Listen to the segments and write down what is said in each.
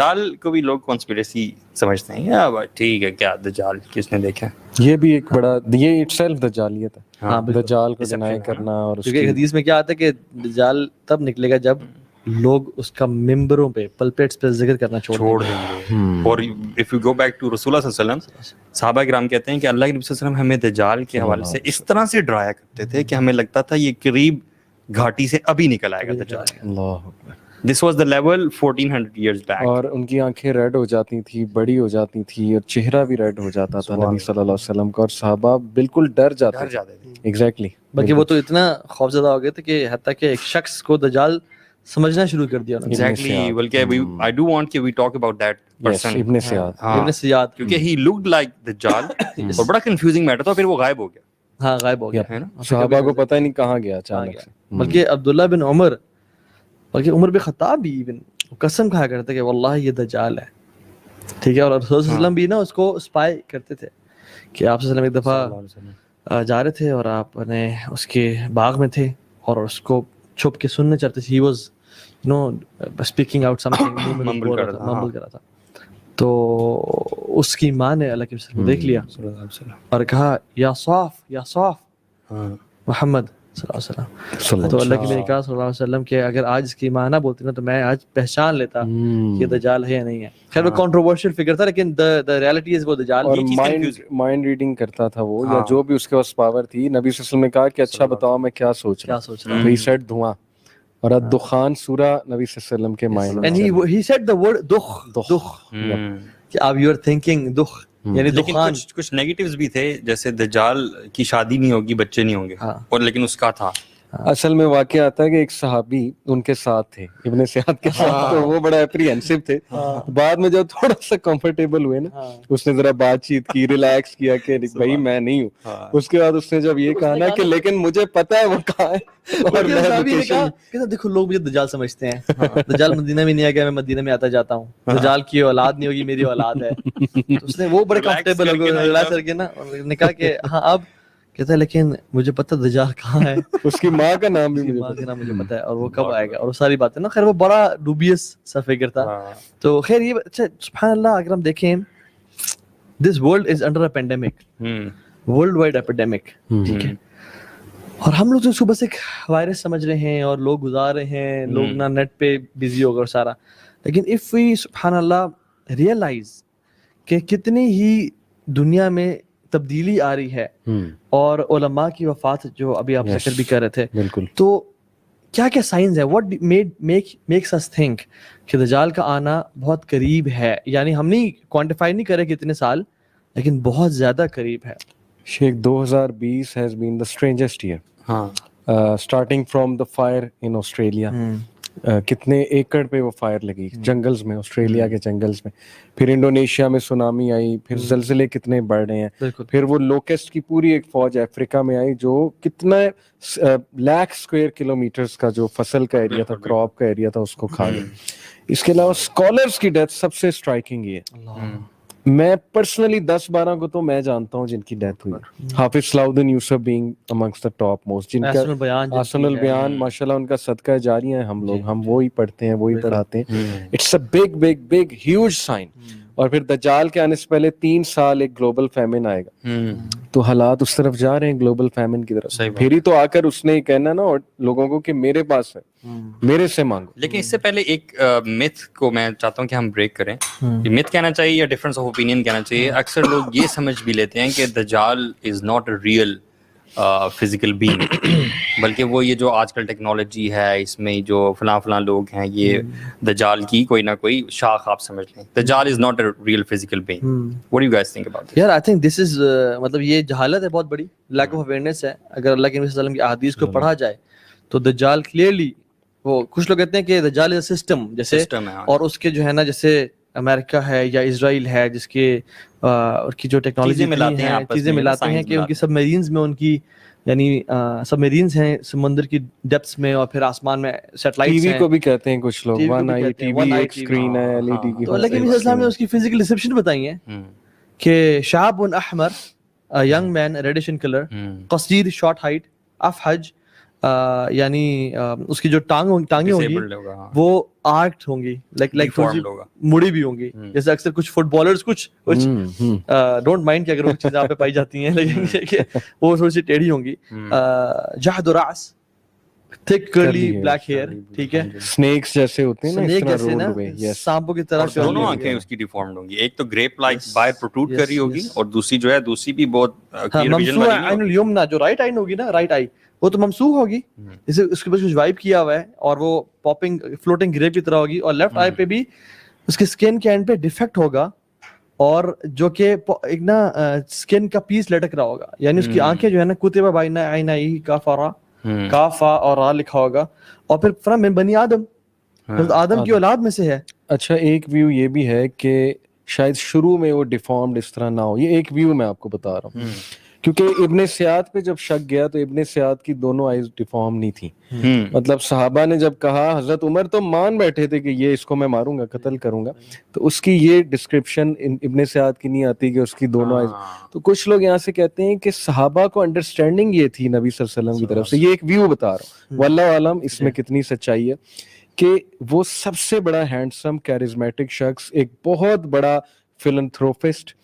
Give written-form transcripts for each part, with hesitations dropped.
دجال کو بھی لوگ کنسپریسی سمجھتے ہیں, یا ٹھیک ہے کیا دجال کس نے دیکھا, یہ بھی ایک بڑا, یہ اٹ سیلف دجالیت ہے, دجال کو ڈینائی کرنا. اور کیونکہ حدیث میں کیا آتا ہے کہ دجال تب نکلے گا جب لوگ اس کا ممبروں پہ پلپٹس پہ ذکر کرنا چھوڑ دیں گے. اور if you go back to رسول اللہ صلی اللہ علیہ وسلم, صحابہ کرام کہتے ہیں کہ اللہ کے نبی صلی اللہ علیہ وسلم ہمیں دجال کے حوالے سے اس طرح سے ڈرایا کرتے تھے کہ ہمیں لگتا تھا یہ قریب گھاٹی سے ابھی نکل آئے گا دجال. اللہ اکبر. This was the level 1400 years back. اور ان کی آنکھیں ریڈ ہو جاتی تھی, بڑی ہو جاتی تھی, اور چہرہ بھی ریڈ ہو جاتا تھا نبی صلی اللہ علیہ وسلم کا, اور صحابہ بالکل ڈر جاتے تھے. ایگزیکٹلی. بلکہ وہ تو اتنا خوفزدہ ہو گئے تھے کہ حتیٰ کہ ایک شخص کو دجال سمجھنا شروع کر دیا. Exactly. بلکہ I do want کہ we talk about that person. ابن سیاد. ابن سیاد, کیونکہ he looked like دجال اور بڑا کنفیوزنگ میٹر تھا, پھر وہ غائب ہو گیا. ہاں غائب ہو گیا, صحابہ کو پتہ نہیں کہاں گیا اچانک سے. بلکہ عبداللہ بن عمر, بلکہ عمر بن خطاب بھی ایون قسم کھایا کرتے کہ واللہ یہ دجال ہے. ٹھیک ہے. اور رسول صلی اللہ علیہ وسلم بھی نا اس کو اسپائی کرتے تھے کہ آپ صلی اللہ علیہ وسلم ایک دفعہ جا رہے تھے اور آپ نے اس کے باغ میں تھے اور اس کو چھپ کے سننے چاہتے تھے. He was you know speaking out something, mumble کر رہا تھا. تو اس کی ماں نے اللہ کے رسول کو دیکھ لیا اور کہا یا صاف یا صاف محمد صلی اللہ علیہ وسلم. تو اللہ کے لیے کہا صلی اللہ علیہ وسلم کہ اگر آج اس کی ماں نہ بولتی نا تو میں آج پہچان لیتا کہ دجال ہے یا نہیں ہے. خیر وہ کنٹروورشل فگر تھا, لیکن the reality is وہ دجال. اور مائنڈ ریڈنگ کرتا تھا وہ, یا جو بھی اس کے پاس پاور تھی. نبی صلی اللہ علیہ وسلم نے کہا کہ اچھا بتاؤ میں کیا سوچ رہا ہوں. ہی سیڈ دھواں, اور الدخان سورہ نبی صلی اللہ علیہ وسلم کے مائنڈ میں. and he said the word دخ کہ اب you are thinking دخ یعنی دخان. کچھ نیگیٹیوز بھی تھے, جیسے دجال کی شادی نہیں ہوگی, بچے نہیں ہوں گے, اور لیکن اس کا تھا. اصل میں واقعہ آتا ہے کہ ایک صحابی ان کے ساتھ تھے, ابن سیاد کے ساتھ, تو وہ بڑا اپریہنسو تھے. بعد میں جب تھوڑا سا کمفرٹیبل ہوئے نا, اس نے ذرا بات چیت کی, ریلیکس کیا کہ بھائی میں نہیں ہوں. اس کے بعد اس نے جب یہ کہا نا کہ لیکن مجھے پتا ہے وہ کہاں ہے, اور دیکھو لوگ مجھے دجال سمجھتے ہیں, دجال مدینہ میں نہیں آ گیا, میں مدینہ میں آتا جاتا ہوں, دجال کی اولاد نہیں ہوگی, میری اولاد ہے. اس نے وہ بڑے کمفرٹیبل ہو گئے ریلیکس کر کے نا, نے کہا کہ ہاں اب کہتا ہے لیکن مجھے پتہ دجال کہاں ہے. اس کی ماں کا نام بھی مجھے پتہ ہے, اور وہ کب آئے گا, اور ساری باتیں نا. خیر وہ بڑا ڈوبیس سا فگر تھا. تو خیر یہ اچھا سبحان اللہ, اگر ہم دیکھیں this world is under a pandemic, world wide epidemic, ٹھیک ہے, اور ہم لوگ تو اس کو بس ایک وائرس سمجھ رہے ہیں اور لوگ گزار رہے ہیں, لوگ نا نیٹ پہ بزی ہو گئے اور سارا. لیکن اف وی سبحان اللہ ریئلائز کہ کتنی ہی دنیا میں تبدیلی آ رہی ہے, اور علماء کی وفات جو ابھی آپ ذکر بھی کر رہے تھے, بالکل, تو کیا کیا سائنز ہے, واٹ میکس اس تھنک کہ دجال کا آنا بہت قریب ہے. یعنی ہم نہیں کوانٹیفائی نہیں کرے کتنے سال, لیکن بہت زیادہ قریب ہے. شیخ 2020 has been the strangest year. Starting from the fire in Australia. کتنے ایکڑ پہ وہ فائر لگی جنگلز میں, آسٹریلیا کے جنگلز میں. پھر انڈونیشیا میں سونامی آئی, پھر زلزلے کتنے بڑھ رہے ہیں, پھر وہ لوکسٹ کی پوری ایک فوج افریقہ میں آئی جو کتنا لاکھ اسکوائر کلومیٹرز کا جو فصل کا ایریا تھا, کراپ کا ایریا تھا, اس کو کھا گئی. اس کے علاوہ اسکالرس کی ڈیتھ سب سے اسٹرائکنگ یہ ہے. میں پرسنلی 10-12 کو تو میں جانتا ہوں جن کی ڈیتھ ہوئی. Hafiz Salah Uddin Yusuf being amongst the topmost, جن کا احسن البیان ماشاءاللہ ان کا صدقہ جاریہ ہے. ہم وہی پڑھتے ہیں, وہی پڑھاتے ہیں. It's a big big big huge sign. اور پھر دجال کے آنے سے پہلے 3 سال ایک گلوبل فیمن آئے گا, تو حالات اس طرف جا رہے ہیں, گلوبل فیمن کی طرف. پھر ہی تو آ کر اس نے یہ کہنا نا اور لوگوں کو کہ میرے پاس ہے, میرے سے مانگو. لیکن اس سے پہلے ایک میتھ کو میں چاہتا ہوں کہ ہم بریک کریں. میتھ کہنا چاہیے یا ڈفرینس آف اوپینین کہنا چاہیے. اکثر لوگ یہ سمجھ بھی لیتے ہیں کہ دجال is not a real physical being, بلکہ وہ یہ جو آج کل ٹیکنالوجی ہے اس میں جو فلاں لوگ ہیں, یہ دجال کی کوئی نہ کوئی شاخ آپ سمجھ لیں. دجال is not a real physical being. What do you guys think about this? یار آئی تھنک دس از مطلب یہ جہالت ہے بہت بڑی, لیک آف اویئرنیس ہے. اگر اللہ کے نبی صلی اللہ علیہ وسلم کی احادیث کو پڑھا جائے تو دجال کلیئرلی, وہ کچھ لوگ کہتے ہیں کہ دجال از اے سسٹم, جیسے اور اس کے جو ہے نا جیسے امریکہ ہے یا اسرائیل ہے جس کے اور کی جو ٹیکنالوجی چیزیں ملاتے ہیں کہ ان کی سب میرینز میں ان کی یعنی سب میرینز ہیں سمندر کی ڈیپتھس میں, اور پھر آسمان میں سیٹلائٹس ہیں. ٹی وی کو بھی کہتے ہیں کچھ لوگ, ون آئی ٹی وی, ایک اسکرین ہے ایل ای ڈی کی. تو اللہ کے نبی صلی اللہ علیہ وسلم نے اس کی فزیکل ڈسکرپشن بتائی ہے کہ شاب احمر, ینگ مین ریڈش ان کلر, قصیر شارٹ ہائٹ, افحج, یعنی اس کی جو ٹانگیں ہوں گی Disabled ہوگا, ہاں. وہ آرکڈ ہوں گی, لائک Deformed ہوگا. مڑی بھی ہوں گی, جیسے اکثر کچھ فٹ بالرز کچھ ڈونٹ مائنڈ کہ اگر وہ چیزیں آپ پہ پائی جاتی ہیں, لیکن کہ وہ تھوڑی سی ٹیڑھی ہوں گی. جہد راس, تھک کرلی بلیک ہیئر, ٹھیک ہے, سنیکس جیسے ہوتے ہیں نا, سنیک جیسے نا, yes. سانپوں کی طرح. دونوں آنکھیں اس کی ڈیفارمڈ ہوں گی, ایک تو گریپ لائک باہر پروٹروڈ کر رہی ہوگی, اور دوسری جو ہے دوسری بھی بہت کلیئر ویژن والی نہیں عین الیمنا, جو رائٹ آئی ہوگی نا, رائٹ آئی وہ تو ممسوح ہوگی, جیسے اس کے پاس کچھ وائپ کیا ہوا ہے, اور وہ پاپنگ فلوٹنگ گریپ کی طرح ہوگی, اور لیفٹ آئی پہ بھی اس کے اسکن کے اینڈ پہ ڈیفیکٹ ہوگا, اور جو کہ ایک نا اسکن کا پیس لٹک رہا ہوگا, یعنی اس کی آنکھیں جو ہے نا کتبہ بین عینیہ کافرا, کافا اور را لکھا ہوگا, اور پھر فرام من بنی آدم, حضرت آدم کی اولاد میں سے ہے. اچھا ایک ویو یہ بھی ہے کہ شاید شروع میں وہ ڈیفارمڈ اس طرح نہ ہو, یہ ایک ویو میں آپ کو بتا رہا ہوں, کیونکہ ابن سیاد پہ جب شک گیا تو ابن سیاد کی دونوں آئیز ڈیفارم نہیں تھی. مطلب صحابہ نے جب کہا, حضرت عمر تو مان بیٹھے تھے کہ یہ اس کو میں ماروں گا, قتل کروں گا, تو اس کی یہ ڈسکرپشن ابن سیاد کی نہیں آتی کہ اس کی دونوں آئیز. تو کچھ لوگ یہاں سے کہتے ہیں کہ صحابہ کو انڈرسٹینڈنگ یہ تھی نبی صلی اللہ علیہ وسلم کی طرف سے, یہ ایک ویو بتا رہا ہوں, واللہ عالم اس میں کتنی سچائی ہے, کہ وہ سب سے بڑا ہینڈسم کیرزمیٹک شخص, ایک بہت بڑا فلنتھروپسٹ,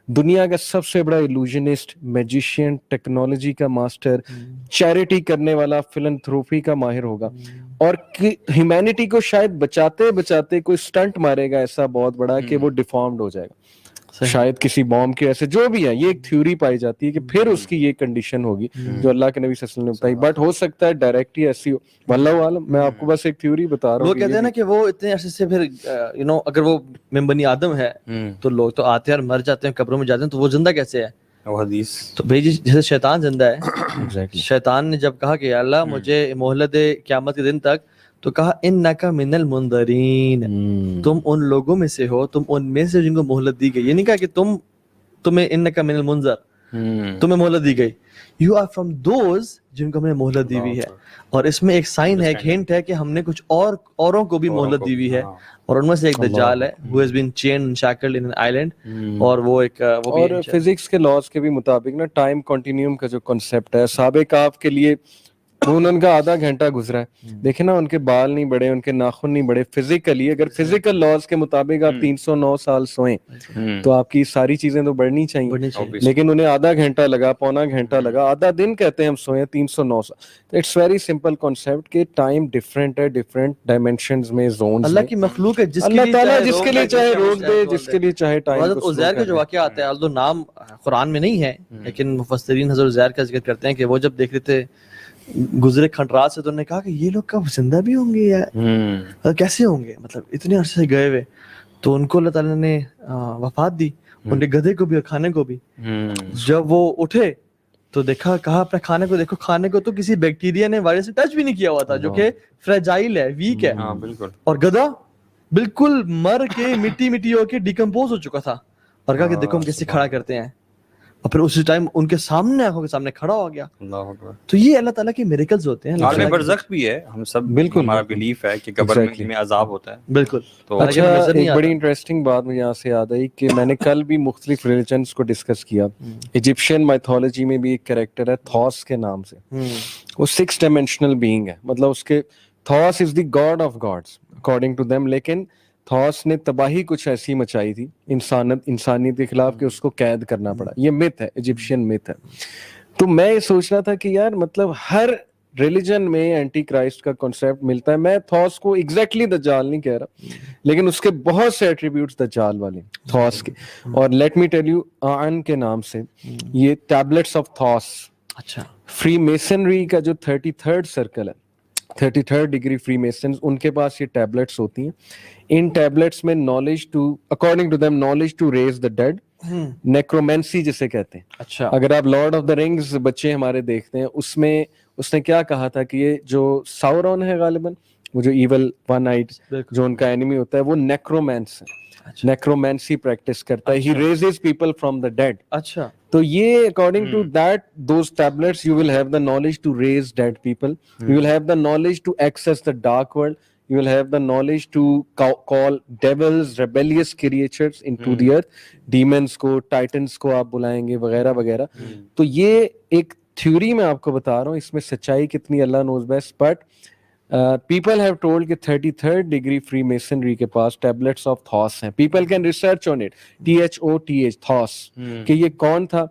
دنیا کا سب سے بڑا ایلوژنسٹ, میجیشین, ٹیکنالوجی کا ماسٹر, چیریٹی کرنے والا, فلنتھروپی کا ماہر ہوگا, اور ہیومینٹی کو شاید بچاتے بچاتے کوئی سٹنٹ مارے گا ایسا بہت بڑا کہ وہ ڈیفارمڈ ہو جائے گا, شاید کسی بوم کی وجہ سے, جو بھی ہے یہ ایک تھیوری پائی جاتی ہے کہ پھر اس کی یہ کنڈیشن ہوگی جو اللہ کے نبی صلی اللہ علیہ وسلم نے بتائی, بٹ ہو سکتا ہے ڈائریکٹ ہی ایسی ہو, واللہ عالم. میں آپ کو بس ایک تھیوری بتا رہا ہوں. وہ کہتے ہیں نا کہ وہ اتنے عرصے سے پھر اگر وہ من بنی آدم ہے تو لوگ تو آتے ہیں اور مر جاتے ہیں, قبروں میں جاتے ہیں, تو وہ زندہ کیسے ہے؟ حدیث تو بھائی جیسے شیطان زندہ ہے, شیطان نے جب کہا کہ اللہ مجھے مہلت دے قیامت کے دن تک, تو کہا انک من المنذرین, تم ان لوگوں میں سے ہو, تم ان میں سے جن کو مہلت دی گئی. یہ نہیں کہا کہ تمہیں انک من المنذر, تمہیں مہلت دی گئی, یو آر فرام دوز جن کو ہم نے مہلت دی ہوئی ہے. اور اس میں ایک سائن ہے, ایک ہنٹ ہے کہ ہم نے کچھ اوروں کو بھی مہلت دی ہوئی ہے, اور ان میں سے ایک دجال ہے who has been chained and shackled in an island, اور وہ ایک اور فزکس کے لاز کے بھی مطابق نا ٹائم کنٹینیوم کا جو کنسیپٹ ہے, اصحاب کہف کے لیے ان کا آدھا گھنٹہ گزرا ہے, دیکھیں نا ان کے بال نہیں بڑھے, ان کے ناخن نہیں بڑھے. فزیکلی اگر فزیکل لاز کے مطابق آپ 309 سال سوئیں تو آپ کی ساری چیزیں تو بڑھنی چاہیے, لیکن انہیں آدھا گھنٹہ لگا, پونا گھنٹہ لگا, آدھا دن کہتے ہیں ہم سوئیں 309 سال. تو اٹس ویری سمپل کانسیپٹ کہ ٹائم ڈفرینٹ ہے, ڈفرینٹ ڈائمینشنز میں, زونز. اللہ کی مخلوق ہے, اللہ تعالیٰ جس کے لیے چاہے روک دے, جس کے لیے چاہے ٹائم. حضرت عزیر کا جو واقعہ آتا ہے, الدو نام قرآن میں نہیں ہے, لیکن مفسرین حضرت عزیر کا ذکر کرتے ہیں کہ وہ جب دیکھ رہے تھے گزرے کھنڈرات سے, تو انہوں نے کہا کہ یہ لوگ کب زندہ بھی ہوں گے یا کیسے ہوں گے, مطلب اتنے عرصے سے گئے ہوئے. تو ان کو اللہ تعالیٰ نے وفات دی, ان کے گدھے کو بھی اور کھانے کو بھی. جب وہ اٹھے تو دیکھا, کہا اپنے کھانے کو دیکھو, کھانے کو تو کسی بیکٹیریا نے وائرس سے ٹچ بھی نہیں کیا ہوا تھا, جو کہ فریجائل ہے, ویک ہے, اور گدھا بالکل مر کے مٹی ہو کے ڈیکمپوز ہو چکا تھا. اور کہا کہ دیکھو ہم کیسے کھڑا کرتے ہیں, اور پھر اسی ٹائم ان کے سامنے, آنکھوں کے سامنے کھڑا ہو گیا. تو یہ اللہ تعالیٰ کے میریکلز ہوتے ہیں. عالم برزخ بھی ہے, ہم سب بالکل ہمارا بلیف ہے کہ قبر میں عذاب ہوتا ہے. بالکل. اچھا ایک بڑی انٹرسٹنگ بات مجھے یہاں سے یاد آئی کہ میں نے کل بھی مختلف ریلیجنس کو ڈسکس کیا. ایجپشین مائتھولوجی میں بھی ایک کریکٹر ہے تھوس کے نام سے, وہ 6 ڈائمینشنل بینگ ہے, مطلب اس کے Thoth is the god of gods according to them. لیکن تھوس نے تباہی کچھ ایسی مچائی تھی انسانیت کے خلاف کہ اس کو قید کرنا پڑا. یہ میتھ ہے, ایجپشین میتھ ہے. تو میں یہ سوچ رہا تھا کہ یار مطلب ہر ریلیجن میں اینٹی کرائسٹ کا کنسیپٹ ملتا ہے. میں تھوس کو ایگزیکٹلی دجال نہیں کہہ رہا, لیکن اس کے بہت سے ایٹریبیوٹس دجال والے تھوس کے. اور لیٹ می ٹیل یو, آن کے نام سے یہ ٹیبلٹس آف تھوس, اچھا فری میسنری کا جو 33rd سرکل ہے, 33rd ڈگری فری میسنز, ان کے پاس یہ ٹیبلٹس ہوتی ہیں. ان ٹیبلٹس میں knowledge to according to them knowledge to raise the dead, necromancy جسے کہتے ہیں. اچھا اگر آپ لارڈ آف دا رنگز بچے ہمارے دیکھتے ہیں, اس میں اس نے کیا کہا تھا کہ یہ جو ساورون ہے غالباً, وہ جو ایول ون آئٹ جو ان کا اینیمی ہوتا ہے, وہ نیکرومینس ہے, نیکرومینسی پریکٹس کرتا ہے. He raises people from the dead. اچھا تو یہ according to that those tablets you will have the knowledge to raise dead people, you will have the knowledge to access the dark world, you will have the knowledge to call devils, rebellious creatures into the earth, demons کو, titans کو آپ بلائیں گے وغیرہ وغیرہ. تو یہ ایک تھیوری میں آپ کو بتا رہا ہوں اس میں سچائی کتنی Allah knows best, but people have told کہ 33rd ڈگری فری میسنری کے پاس ٹیبلٹس آف تھاس ہیں. People can research on it, THOTH تھاس, کہ یہ کون تھا.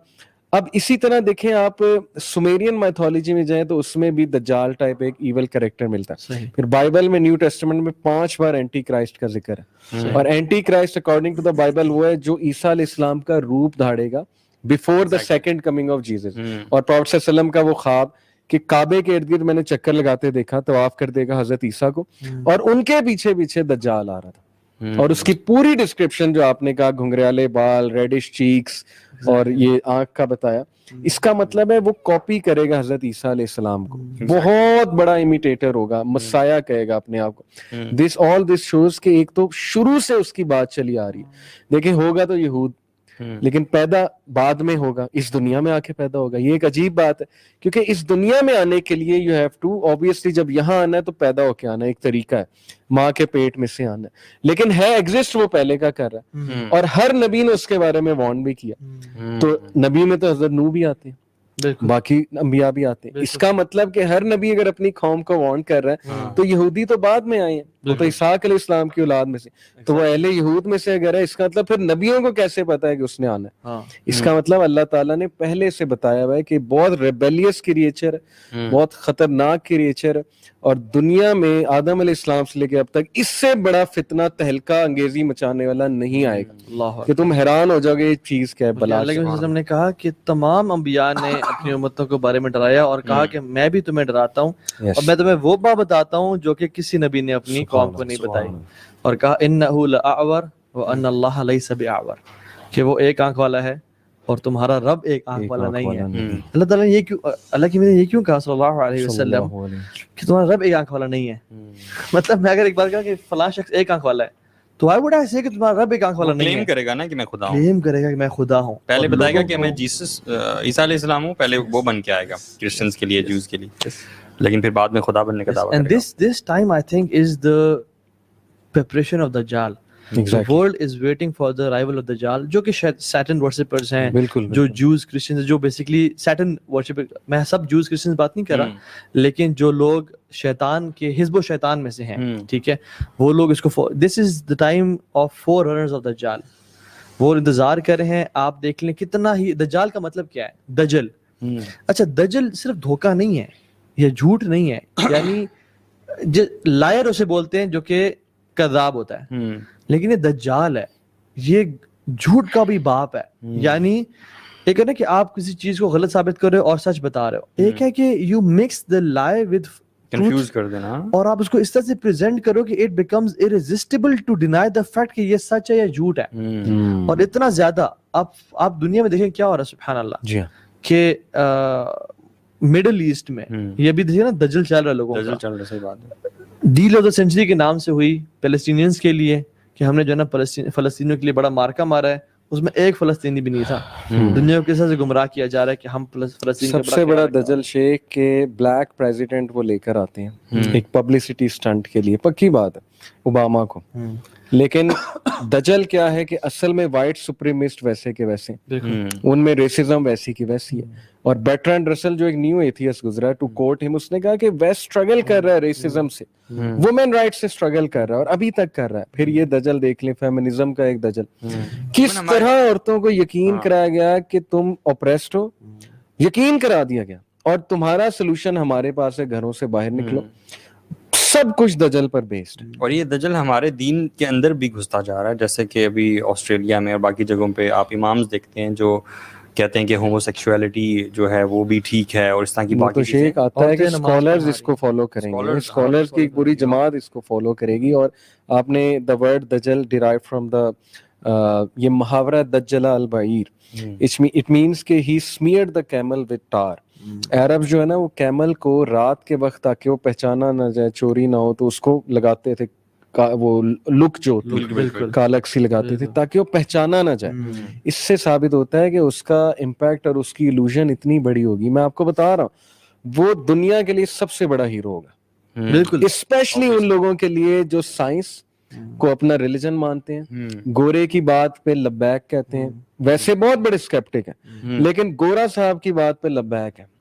اب اسی طرح دیکھیں آپ سومیرین میتھولوجی میں جائیں تو اس میں بھی دجال ٹائپ ایک ایول کریکٹر ملتا ہے. پھر بائبل میں نیو ٹیسٹمنٹ میں 5 بار اینٹی کرائسٹ کا ذکر ہے, اور Antichrist according to the Bible وہ ہے جو عیسیٰ علیہ السلام کا روپ دھاڑے گا before the second coming of Jesus. اور پراپٹ صلی اللہ علیہ وسلم کا وہ خواب کہ کعبے کے ارد گرد میں نے چکر لگاتے دیکھا, طواف کر دے گا حضرت عیسیٰ کو, اور ان کے پیچھے پیچھے دجال آ رہا تھا. اور اس کی پوری ڈسکرپشن جو آپ نے کہا, گھنگریالے بال, ریڈش چیکس اور یہ آنکھ کا بتایا, اس کا مطلب ہے وہ کاپی کرے گا حضرت عیسیٰ علیہ السلام کو, بہت بڑا امیٹیٹر ہوگا, مسایا کہے گا اپنے آپ کو. آل دس شوز کہ ایک تو شروع سے اس کی بات چلی آ رہی ہے. دیکھیں ہوگا تو یہود, لیکن پیدا بعد میں ہوگا, اس دنیا میں آ کے پیدا ہوگا. یہ ایک عجیب بات ہے, کیونکہ اس دنیا میں آنے کے لیے یو ہیو ٹو obviously جب یہاں آنا ہے تو پیدا ہو کے آنا ہے, ایک طریقہ ہے, ماں کے پیٹ میں سے آنا ہے, لیکن ہے ایگزسٹ وہ پہلے کا کر رہا ہے. اور ہر نبی نے اس کے بارے میں وارن بھی کیا. تو نبی میں تو حضرت نوح بھی آتے ہیں, باقی انبیاء بھی آتے ہیں. اس کا مطلب کہ ہر نبی اگر اپنی قوم کو وارن کر رہا ہے تو یہودی تو بعد میں آئے ہیں, وہ تو اسحاق علیہ السلام کی اولاد میں سے, تو وہ اہل یہود میں سے اگر ہے, اس کا مطلب پھر نبیوں کو کیسے پتا ہے کہ اس نے آنا ہے. اس کا مطلب اللہ تعالیٰ نے پہلے سے بتایا ہوا ہے کہ بہت ریبیلیس کریچر, بہت خطرناک کریچر, اور دنیا میں آدم علیہ السلام سے لے کے اب تک اس سے بڑا فتنہ تہلکہ انگیزی مچانے والا نہیں آئے گا کہ تم حیران ہو جاؤ گے یہ چیز کیا ہے. بلا اللہ کے وسلم نے کہا کہ تمام انبیاء نے اپنی امتوں کے بارے میں ڈرایا اور کہا کہ میں بھی تمہیں ڈراتا ہوں, اور میں تمہیں وہ بات بتاتا ہوں جو کہ کسی نبی نے اپنی قوم کو نہیں بتائی. اور کہا انہ لأعور وان اللہ لیس بأعور, کہ وہ ایک آنکھ والا ہے اور تمہارا رب ایک آنکھ والا نہیں ہے. اللہ تعالیٰ نے یہ کیوں, اللہ کی یہ کیوں کہا صلی اللہ علیہ وسلم کہ تمہارا رب ایک آنکھ والا نہیں ہے. مطلب میں اگر ایک بار کہا کہ فلاں شخص ایک آنکھ والا ہے تو why would I say کہ تمہارا رب ایک آنکھ والا نہیں ہے. کلیم کرے گا نا کہ میں خدا ہوں, کلیم کرے گا کہ میں خدا ہوں, پہلے بتائے گا کہ میں جیسس عیسیٰ علیہ السلام ہوں, پہلے وہ بن کے آئے گا کرسچنز کے لیے, جوز کے لیے, لیکن پھر بعد میں خدا بننے کا دعویٰ کرے گا. And this time I think is the preparation of Dajjal. The world is waiting for the arrival of Dajjal, جو کہ Satan worshippers ہیں, جو Jews Christians ہیں, جو basically Satan worshippers, میں سب Jews Christians بات نہیں کر رہا, لیکن جو لوگ شیطان کے حزب و شیطان میں سے ہیں, ٹھیک ہے, وہ لوگ اس کو this is the time of forerunners of Dajjal. وہ انتظار کر رہے ہیں. آپ دیکھ لیں کتنا ہی, دجال کا مطلب کیا ہے, دجل. اچھا دجل صرف دھوکہ نہیں ہے یا جھوٹ نہیں ہے, یعنی لائر اسے بولتے ہیں جو کہ کذاب ہوتا ہے, لیکن یہ دجال ہے, یہ جھوٹ کا بھی باپ ہے. یعنی ایک ہے نا کہ آپ کسی چیز کو غلط ثابت کر رہے ہو اور سچ بتا رہے ہو, ایک ہے کہ یو مکس دا لائی ود کنفیوز کر دینا, اور آپ اس کو اس طرح سے پریزنٹ کرو کہ it becomes irresistible to deny the fact کہ یہ سچ ہے یا جھوٹ ہے. اور اتنا زیادہ آپ دنیا میں دیکھیں کیا ہو رہا ہے, سبحان اللہ, جی کہ مڈل ایسٹ میں یہ بھی دیکھیں نا دجل چل رہا ہے لوگوں کا. چل رہا, صحیح بات ہے. ڈیل آف دا سینچری کے نام سے ہوئی پیلسٹینینز کے لیے کہ ہم نے جو ہے نا فلسطینیوں کے لیے بڑا مارکا مارا ہے, اس میں ایک فلسطینی بھی نہیں تھا. دنیا کو کس طرح سے گمراہ کیا جا رہا ہے کہ ہم فلسطین سب سے بڑا دجل شیخ کے بلیک پریزیڈنٹ وہ لے کر آتے ہیں ایک پبلسٹی سٹنٹ کے لیے, پکی بات ہے, اوباما کو. لیکن دجل کیا ہے کہ اصل میں وائٹ سپریمسٹ ویسے کے ویسے, ان میں ریسزم ویسی کی ویسی ہے. اور برٹرینڈ رسل جو ایک نیو ایتھیسٹ گزرا ہے, ٹو کوٹ ہم, اس نے کہا کہ ویسٹ اسٹرگل کر رہا ہے ریسزم سے, وومن رائٹ سے اسٹرگل کر رہا ہے, اور ابھی تک کر رہا ہے. پھر یہ دجل دیکھ لیں, فیمنزم کا ایک دجل, کس طرح عورتوں کو یقین کرایا گیا کہ تم اوپریسڈ ہو, یقین کرا دیا گیا, اور تمہارا سلوشن ہمارے پاس ہے, گھروں سے باہر نکلو. سب کچھ دجل پر بیسڈ. اور یہ دجل ہمارے دین کے اندر بھی گھستا جا رہا ہے, جیسے کہ ابھی آسٹریلیا میں اور باقی جگہوں پہ آپ امامز دیکھتے ہیں جو کہتے ہیں کہ ہومو سیکشولیٹی جو ہے وہ بھی ٹھیک ہے, اور اس طرح کی باقی چیزیں. ایک آتا ہے کہ اسکالرز اس کو فالو کریں گے, اسکالرز کی ایک پوری جماعت اس کو فالو کرے گی. اور آپ نے دا ورڈ دجل ڈیرائیو فرام دا, یہ محاورہ دجل البعیر, اٹ مینس کہ he smeared the camel with tar. عرب جو ہے نا وہ کیمل کو رات کے وقت تاکہ وہ پہچانا نہ جائے, چوری نہ ہو, تو اس کو لگاتے تھے وہ لک جو کالک سی لگاتے تھے تاکہ وہ پہچانا نہ جائے. اس سے ثابت ہوتا ہے کہ اس کا امپیکٹ اور اس کی ایلوژن اتنی بڑی ہوگی. میں آپ کو بتا رہا ہوں وہ دنیا کے لیے سب سے بڑا ہیرو ہوگا, بالکل, اسپیشلی ان لوگوں کے لیے جو سائنس کو اپنا ریلیجن مانتے ہیں, گورے کی بات پہ لبیک کہتے ہیں. ویسے بہت بڑے اسکیپٹک ہیں, لیکن گورا صاحب کی بات پہ لبیک ہے.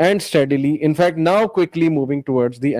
and steadily, in fact now quickly moving towards the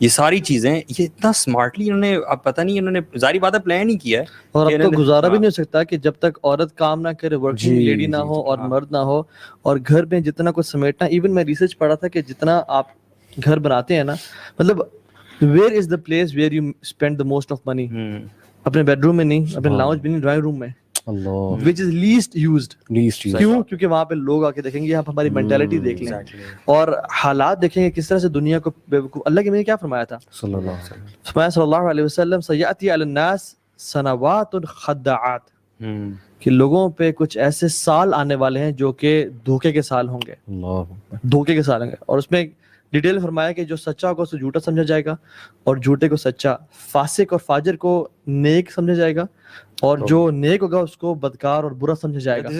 یہ ساری چیزیں یہ اتنا اسمارٹلی انہوں نے, اب پتہ نہیں انہوں نے ظاہری بات ہے پلان ہی کیا ہے. اور اب تو گزارا بھی نہیں ہو سکتا کہ جب تک عورت کام نہ کرے, ورکنگ لیڈی نہ ہو اور مرد نہ ہو, اور گھر میں جتنا کچھ سمیٹنا. ایون میں ریسرچ پڑھا تھا کہ جتنا آپ گھر بناتے ہیں نا, مطلب where is the place where you spend the most of money. اپنے بیڈ روم میں نہیں, اپنے لاؤنج میں نہیں, ڈرائنگ روم میں, which is least used. کیوں؟ کیونکہ وہاں پہ لوگ آ کے دیکھیں گے, آپ ہماری مینٹیلٹی دیکھ لیں اور حالات دیکھیں گے کس طرح سے دنیا کو بیوقوف. اللہ کے میں نے کیا فرمایا تھا صلی اللہ علیہ وسلم, سیأتی علی الناس سنوات خداعات, کہ لوگوں پہ کچھ ایسے سال آنے والے ہیں جو کہ دھوکے کے سال ہوں گے, دھوکے کے سال ہوں گے. اور اس میں ڈیٹیل فرمایا کہ جو سچا ہوگا اس کو جھوٹا سمجھا جائے گا, اور جھوٹے کو سچا, فاسق اور فاجر کو نیک سمجھا جائے گا, اور جو نیک ہوگا اس کو بدکار اور برا سمجھا جائے گا.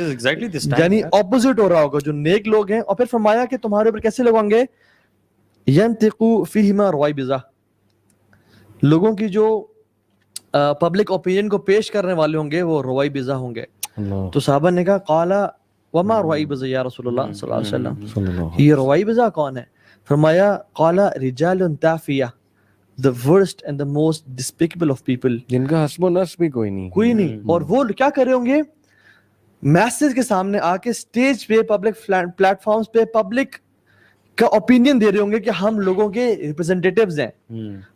یعنی اپوزٹ ہو رہا ہوگا, جو نیک لوگ ہیں. اور پھر فرمایا کہ تمہارے اوپر کیسے لوگ ہوں گے, ینطقو فیہما رویبضہ, لوگوں کی جو پبلک اوپینین کو پیش کرنے والے ہوں گے وہ رویبضہ ہوں گے. تو صحابہ نے کہا قال وما رویبضہ یا رسول اللہ صلی اللہ علیہ وسلم, یہ رویبضہ کون ہے؟ فرمایا قال رجال تافیہ, the worst and the most despicable of people, جن کا حسب و نصب بھی کوئی نہیں. اور وہ کیا کر رہے ہوں گے, میسز کے سامنے آ کے اسٹیج پہ, پبلک پلیٹ فارمز پہ پبلک کا اوپینین دے رہے ہوں گے کہ ہم لوگوں کے ریپرزینٹیٹیوز ہیں,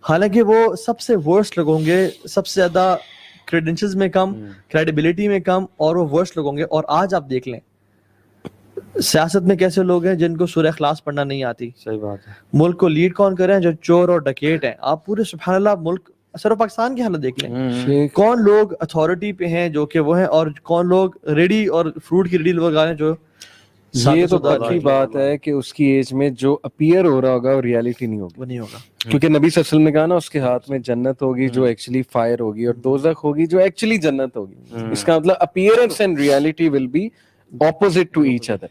حالانکہ وہ سب سے ورسٹ لوگ ہوں گے, سب سے زیادہ کریڈنشلز میں کم, کریڈیبلٹی میں کم, اور وہ ورسٹ لوگ ہوں گے. اور آج آپ دیکھ لیں سیاست میں کیسے لوگ ہیں جن کو سورہ اخلاص پڑھنا نہیں آتی. صحیح بات ہے. ملک کو لیڈ کون کر رہے ہیں؟ جو چور اور ڈکیٹ ہیں. آپ پورے سبحان اللہ ملک سر پاکستان کی حالت دیکھ لیں, کون لوگ اتھارٹی پہ ہیں جو کہ وہ ہیں, اور کون لوگ ریڈی اور فروٹ کی ریڈی لوگ آ رہے ہیں جو. یہ تو پکی بات ہے کہ اس کی ایج میں جو اپیئر ہو رہا ہوگا وہ ریالٹی نہیں ہوگا, وہ نہیں ہوگا. کیونکہ نبی صلی اللہ علیہ وسلم نے کہا نا, اس کے ہاتھ میں جنت ہوگی جو ایکچولی فائر ہوگی, اور دوزخ ہوگی جو ایکچولی جنت ہوگی. اس کا مطلب appearance and reality will be opposite to each other.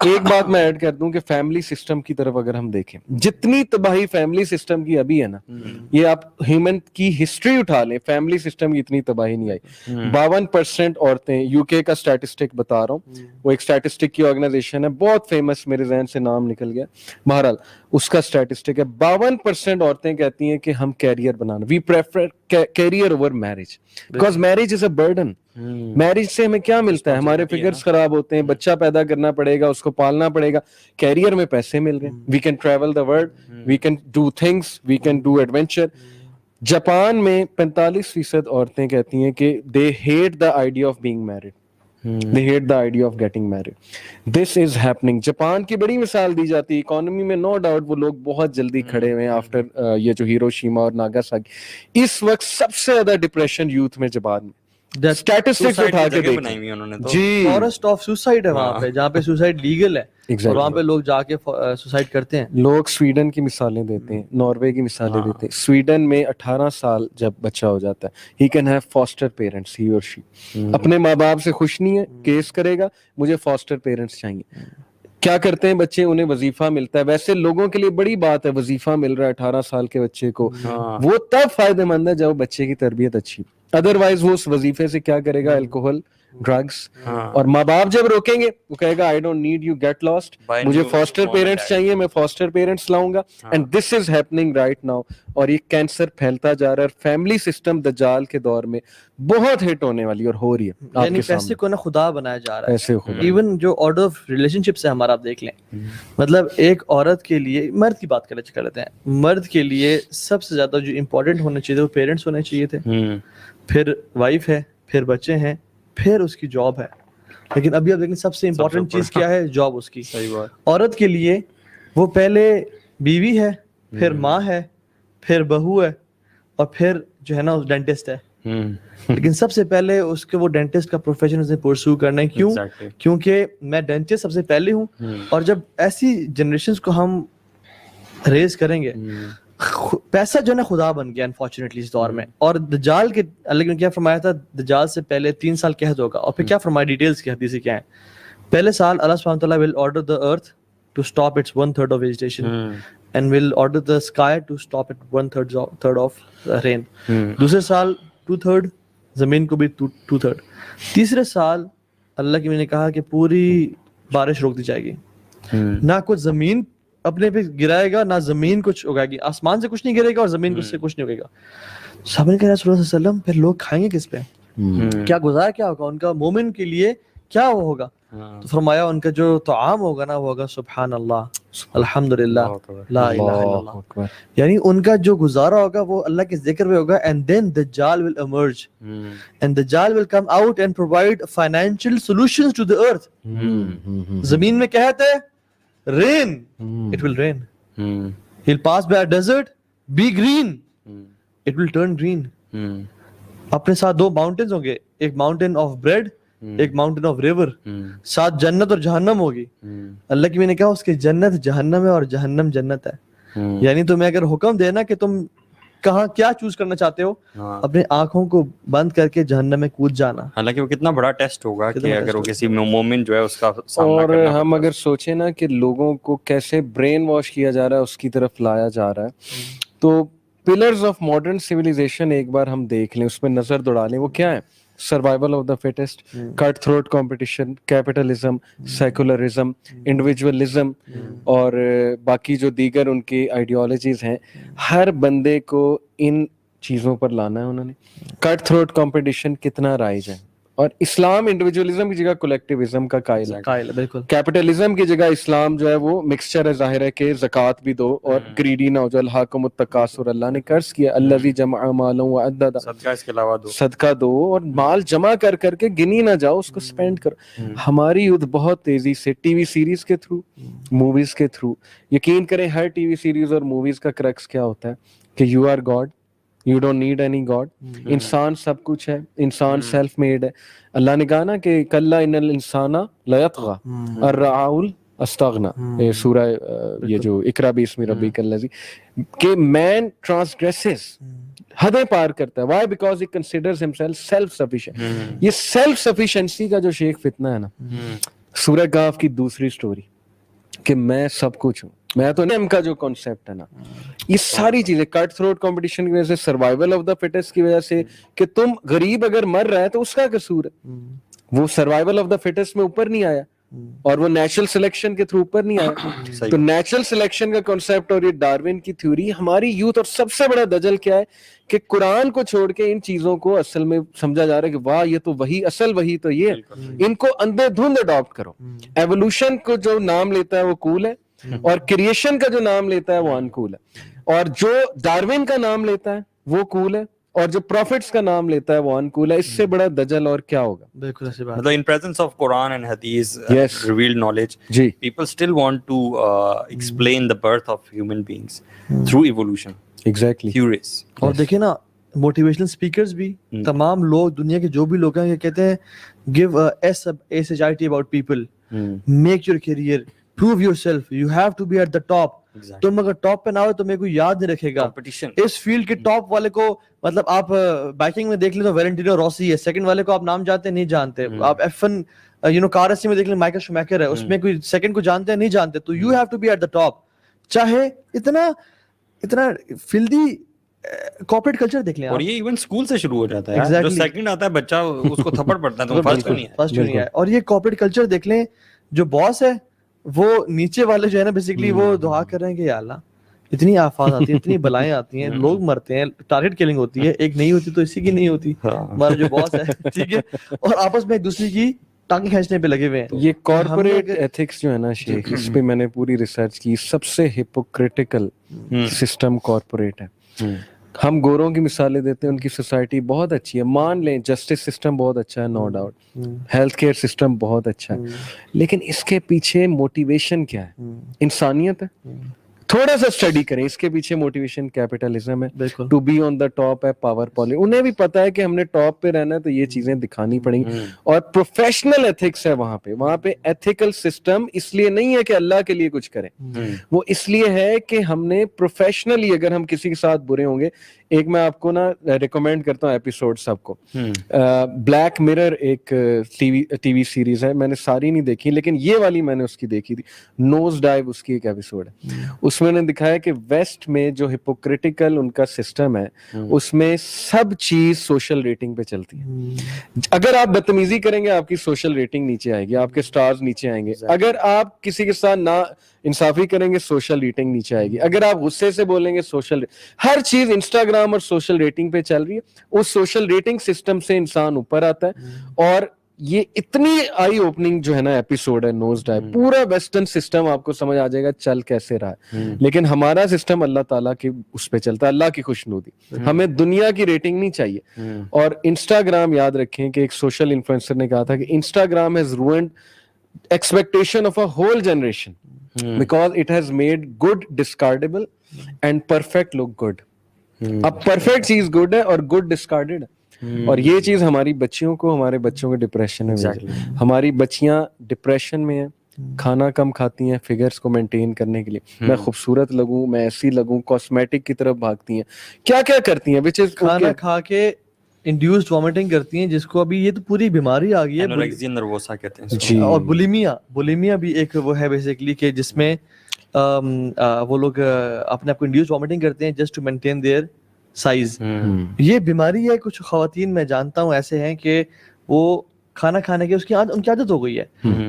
ایک بات میں ایڈ کر دوں کہ فیملی سسٹم کی طرف اگر ہم دیکھیں, جتنی تباہی فیملی سسٹم کی ابھی ہے نا, یہ آپ ہیومن کی ہسٹری اٹھا لیں, فیملی سسٹم کی اتنی تباہی نہیں آئی. 52% عورتیں, یو کے کا اسٹیٹسٹک بتا رہا ہوں, وہ ایک اسٹیٹسٹک کی آرگنائزیشن ہے بہت فیمس, میرے ذہن سے نام نکل گیا, بہرحال اس کا اسٹیٹسٹک ہے. 52% عورتیں کہتی ہیں کہ ہم کیریئر بنانا, we prefer career over marriage, because marriage is a burden. Marriage سے ہمیں کیا ملتا ہے؟ ہمارے فگرز خراب ہوتے ہیں, بچہ پیدا کرنا پڑے گا, اس کو پالنا پڑے گا. کیریئر میں پیسے مل رہے ہیں, we can travel the world, we can do things, we can do adventure. Japan میں 45% عورتیں کہتی ہیں کہ they hate the idea of being married, they hate the idea of getting married. This is happening. Japan کی بڑی مثال دی جاتی ہے اکانومی میں, نو ڈاؤٹ وہ لوگ بہت جلدی کھڑے ہوئے ہیں آفٹر یہ جو ہیروشیما اور ناگاساکی. اس وقت سب سے زیادہ ڈپریشن یوتھ میں جاپان میں, اسٹیٹسٹکس اٹھا کے دیکھیں جی, فارسٹ آف سوسائڈ ہے وہاں پہ, جہاں پہ سوسائڈ لیگل ہے, اور وہاں پہ لوگ جا کے سوسائڈ کرتے ہیں. لوگ سویڈن کی مثالیں دیتے ہیں, ناروے کی مثالیں دیتے ہیں. سویڈن میں 18 سال جب بچہ ہو جاتا ہے, he can have foster parents, he اور شی اپنے ماں باپ سے خوش نہیں ہے, کیس کرے گا مجھے فاسٹر پیرنٹس چاہیے. کیا کرتے ہیں بچے, انہیں وظیفہ ملتا ہے. ویسے لوگوں کے لیے بڑی بات ہے وظیفہ مل رہا ہے 18 سال کے بچے کو, وہ تب فائدہ مند ہے جب بچے کی تربیت اچھی. ادروائز وہ اس وظیفے سے کیا کرے گا, الکوہل, ڈرگس. اور ماں باپ جب روکیں گے وہ کہے گا I don't need you, get lost, مجھے فاسٹر پیرنٹس چاہیے, میں فاسٹر پیرنٹس لاؤں گا. And this is happening right now. اور یہ کینسر پھیلتا جا رہا ہے, اور فیملی سسٹم دجال کے دور میں بہت ہٹ ہونے والی اور ہو رہی ہے. یعنی پیسے کو نا خدا بنایا جا رہا ہے. ایون جو آرڈر آف ریلیشن شپس ہے ہمارا, آپ دیکھ لیں, مطلب ایک عورت کے لیے, مرد کی بات کر لیتے ہیں, مرد کے لیے سب سے زیادہ جو امپورٹنٹ ہونے چاہیے وہ پیرنٹس ہونے چاہیے تھے, پھر وائف ہے, پھر بچے ہیں, پھر اس کی جاب ہے. لیکن ابھی اب دیکھیں سب سے امپورٹنٹ چیز کیا ہے, جاب اس کی. عورت کے لیے وہ پہلے بیوی ہے, پھر ماں ہے, پھر بہو ہے, اور پھر جو ہے نا ڈینٹسٹ ہے. لیکن سب سے پہلے اس کے وہ ڈینٹسٹ کا پروفیشن اسے پرسو کرنا ہے. کیوں؟ کیونکہ میں ڈینٹسٹ سب سے پہلے ہوں, اور جب ایسی جنریشنز کو ہم ریز کریں گے, پیسہ جو ہے نا خدا بن گیا انفارچونیٹلی اس دور میں. اور دجال کے اللہ نے کیا فرمایا تھا, دجال سے پہلے 3 سال قحط ہوگا, اور پھر کیا فرمایا, ڈیٹیلز کی حدیث کیا ہیں. پہلے سال اللہ سبحانہ وتعالی will order the earth to stop its 1/3 of vegetation, and will order the sky to stop it 1/3 of rain. دوسرے سال 2/3, زمین کو بھی 2/3. تیسرے سال اللہ کی میں نے کہا کہ پوری بارش روک دی جائے گی, نہ کچھ زمین اپنے پہ گرائے گا نہ زمین کچھ اگائے گی, آسمان سے کچھ نہیں گرے گا اور زمین سے کچھ نہیں اگے گا. صحابہ نے کہا رسول اللہ صلی اللہ علیہ وسلم پھر لوگ کھائیں گے کس پہ, کیا گزارا کیا ہوگا ان کا, مومن کے لیے کیا وہ ہوگا؟ تو فرمایا ان کا جو طعام ہوگا نا وہ ہوگا سبحان اللہ, الحمدللہ, لا الہ الا اللہ. یعنی ان کا جو گزارا ہوگا وہ اللہ کے ذکر میں ہوگا. اینڈ دین دجال ول emerge and Dajjal will come out and provide financial solutions to the earth. زمین میں کیا ہے, rain, it will rain. He will pass by a desert, be green, it will turn green. اپنے ساتھ دو ماؤنٹینز ہوں گے, ایک ماؤنٹین آف بریڈ, ایک ماؤنٹین آف ریور. ساتھ جنت اور جہنم ہوگی. اللہ کی میں نے کہا اس کے جنت جہنم ہے اور جہنم جنت ہے. یعنی تمہیں اگر حکم دینا کہ تم کہاں کیا چوز کرنا چاہتے ہو, اپنے آنکھوں کو بند کر کے جہنم میں کود جانا. حالانکہ وہ کتنا بڑا ٹیسٹ ہوگا کہ اگر وہ کسی مومن جو ہے اس کا سامنا اور کرنا. ہم اگر سوچیں نا کہ لوگوں کو کیسے برین واش کیا جا رہا ہے, اس کی طرف لایا جا رہا ہے, تو پلرز آف ماڈرن سویلائزیشن ایک بار ہم دیکھ لیں, اس پہ نظر دوڑا لیں, وہ کیا ہے؟ Survival of the fittest, cut throat competition, capitalism, secularism, individualism اور باقی جو دیگر ان کی آئیڈیالوجیز ہیں. ہر بندے کو ان چیزوں پر لانا ہے انہوں نے. کٹ تھروٹ کمپٹیشن کتنا رائج ہے, اور اسلام انڈیویجولزم کی جگہ کولیکٹیوزم کا قائل ہے. بالکل. کیپٹلزم کی جگہ اسلام جو ہے وہ مکسچر ہے, ظاہر ہے کہ زکوٰۃ بھی دو اور گریڈی نہ ہو جاؤ. الہاکم التکاثر, اللہ نے قرض کیا, الذی جمع مالا وعددا, صدقہ اس کے علاوہ دو, صدقہ دو اور مال جمع کر کر کے گنی نہ جاؤ, اس کو سپینڈ کرو. ہماری یوتھ بہت تیزی سے ٹی وی سیریز کے تھرو, موویز کے تھرو, یقین کریں ہر ٹی وی سیریز اور موویز کا کرکس کیا ہوتا ہے کہ you are God, you don't need any God. انسان سب کچھ ہے, انسان سیلف میڈ ہے. اللہ نے کہا نا کہ کلا ان الانسان لیطغی ان رآہ استغنی, سورہ یہ جو اقرا باسم ربک الذی, کہ مین ٹرانسگریسز, حدیں پار کرتا ہے. Why? Because he considers himself self sufficient. یہ سیلف سفیشینسی کا جو شیخ فتنہ ہے نا, سورہ کہف کی دوسری سٹوری کہ میں سب کچھ ہوں, میں تو نہیں, کا جو کانسیپٹ ہے نا, یہ ساری چیزیں کٹ تھروٹ کمپٹیشن کی وجہ سے, سروائیول آف دا فٹسٹ کی وجہ سے, کہ تم غریب اگر مر رہا ہے تو اس کا قصور ہے. وہ سروائیول آف دا فٹسٹ میں اوپر نہیں آیا اور وہ نیچرل سلیکشن کے تھرو اوپر نہیں آیا. تو نیچرل سلیکشن کا کانسیپٹ اور یہ ڈاروین کی تھیوری, ہماری یوتھ, اور سب سے بڑا دجل کیا ہے کہ قرآن کو چھوڑ کے ان چیزوں کو اصل میں سمجھا جا رہا ہے کہ واہ یہ تو وہی, اصل وہی تو یہ, ان کو اندھے دھند اڈاپٹ کرو. ایوولوشن کو جو نام لیتا ہے وہ کول ہے, اور کریشن کا جو نام لیتا ہے وہ انکول ہے, اور جو ڈاروین کا نام لیتا ہے وہ کول ہے, اور جو پروفٹس کا نام لیتا ہے وہ انکول ہے. اس سے بڑا دجل اور کیا ہوگا؟ بالکل ایسی بات. مطلب in presence of Quran and Hadith, revealed knowledge, people still want to explain the birth of human beings through evolution. Exactly. Curious. اور دیکھیں نا موٹیویشنل اسپیکرز بھی, تمام لوگ, دنیا کے جو بھی لوگ ہیں, یہ کہتے ہیں give SHIT about people, make your career, prove yourself, you have to be at the top. تم اگر ٹاپ پہ نہ ہو تو میرے کو یاد نہیں رکھے گا. اس فیلڈ کے ٹاپ والے کو, مطلب آپ بائکنگ میں دیکھ لیں تو ویلنٹینو روسی ہے, سیکنڈ والے کو آپ نام جانتے نہیں جانتے. آپ F1 کار ریسنگ میں دیکھ لیں مائیکل شومیکر ہے, اس میں کوئی سیکنڈ کو جانتے ہیں نہیں جانتے. تو you have to be at the top. چاہے اتنا فلدی کارپوریٹ کلچر دیکھ لیں, اور یہ ایون اسکول سے شروع ہو جاتا ہے. جو سیکنڈ آتا ہے بچہ اس کو تھپڑ پڑتا ہے, تو فرسٹ نہیں ہے. اور یہ کارپوریٹ کلچر دیکھ لیں, جو باس ہے وہ نیچے والے جو ہے نا بیسکلی وہ دعا کر رہے ہیں کہ یا اللہ اتنی آفات آتی ہیں, اتنی بلائیں آتی ہیں, لوگ مرتے ہیں, ٹارگیٹ کلنگ ہوتی ہے, ایک نہیں ہوتی تو اسی کی نہیں ہوتی, ہمارا جو باس ہے, ٹھیک ہے, اور آپس میں ایک دوسرے کی ٹانگیں کھینچنے پہ لگے ہوئے ہیں. یہ کارپوریٹ ایتھکس جو ہے نا شیخ, اس پہ میں نے پوری ریسرچ کی, سب سے ہپوکریٹیکل سسٹم کارپوریٹ ہے. ہم گوروں کی مثالیں دیتے ہیں, ان کی سوسائٹی بہت اچھی ہے, مان لیں جسٹس سسٹم بہت اچھا ہے, no doubt, health care system بہت اچھا ہے, لیکن اس کے پیچھے موٹیویشن کیا ہے؟ انسانیت ہے. تھوڑا سا اسٹڈی کریں, اس کے پیچھے موٹیویشن کیپٹلزم ہے, to be on the top ہے, پاور پالیٹکس. انہیں بھی پتا ہے کہ ہم نے ٹاپ پہ رہنا ہے تو یہ چیزیں دکھانی پڑیں گی, اور پروفیشنل ایتھکس ہے وہاں پہ ایتھیکل سسٹم اس لیے نہیں ہے کہ اللہ کے لیے کچھ کریں, وہ اس لیے ہے کہ ہم نے پروفیشنلی, اگر ہم کسی کے ساتھ برے ہوں گے, ایک میں آپ کو نا ریکمینڈ کرتا ہوں ایپیسوڈ سب کو. بلیک مرر ایک ٹی وی سیریز ہے, میں نے ساری نہیں دیکھی لیکن یہ والی میں نے اس کی دیکھی تھی. نوز ڈائیو اس کی ایک ایپیسوڈ ہے, اس میں نے دکھایا کہ ویسٹ میں جو ہپوکریٹیکل ان کا سسٹم ہے اس میں سب چیز سوشل ریٹنگ پہ چلتی ہے. اگر آپ بدتمیزی کریں گے آپ کی سوشل ریٹنگ نیچے آئے گی, آپ کے سٹارز نیچے آئیں گے. اگر آپ کسی کے ساتھ نا انصافی کریں گے سوشل ریٹنگ نیچے آئے گی. اگر آپ غصے سے بولیں گے سوشل, ہر چیز انسٹاگرام اور سوشل ریٹنگ پہ چل رہی ہے. اس سوشل ریٹنگ سسٹم سے انسان اوپر آتا ہے. اور یہ اتنی آئی اوپننگ جو ہے نا ایپیسوڈ ہے نوز ڈائیو, پورا ویسٹرن سسٹم آپ کو سمجھ آ جائے گا چل کیسے رہا ہے. لیکن ہمارا سسٹم اللہ تعالیٰ کی اس پہ چلتا ہے, اللہ کی خوشنودی. ہمیں دنیا کی ریٹنگ نہیں چاہیے. اور انسٹاگرام یاد رکھیں کہ ایک سوشل انفلوئنسر نے کہا تھا کہ Instagram has ruined expectation of a whole generation because it has made good discardable and perfect look good. اب perfect چیز good ہے اور good discarded ہے. اور یہ چیز ہماری بچیوں کو, ہمارے بچوں کو ڈپریشن میں بھیجے. ہماری بچیاں ڈپریشن میں ہیں, کھانا کم کھاتی ہیں فگرز کو مینٹین کرنے کے لیے. میں خوبصورت لگوں, میں ایسی لگوں, کاسمیٹک کی طرف بھاگتی ہیں, کیا کیا کرتی ہیں, which is کھانا کھا کے انڈیوسڈ وامٹنگ کرتی ہیں, جس کو ابھی یہ تو پوری بیماری آ گئی ہے انوریکسیا نروسا کہتے ہیں جی. اور بولیمیا بھی ایک وہ ہے بیسیکلی کہ جس میں وہ لوگ اپنے آپ کو انڈیوسڈ وامٹنگ کرتے ہیں just to maintain their size. یہ بیماری ہے. کچھ خواتین میں جانتا ہوں ایسے ہیں کہ وہ کھانا کھانے کے ان کی عادت ہو گئی ہے.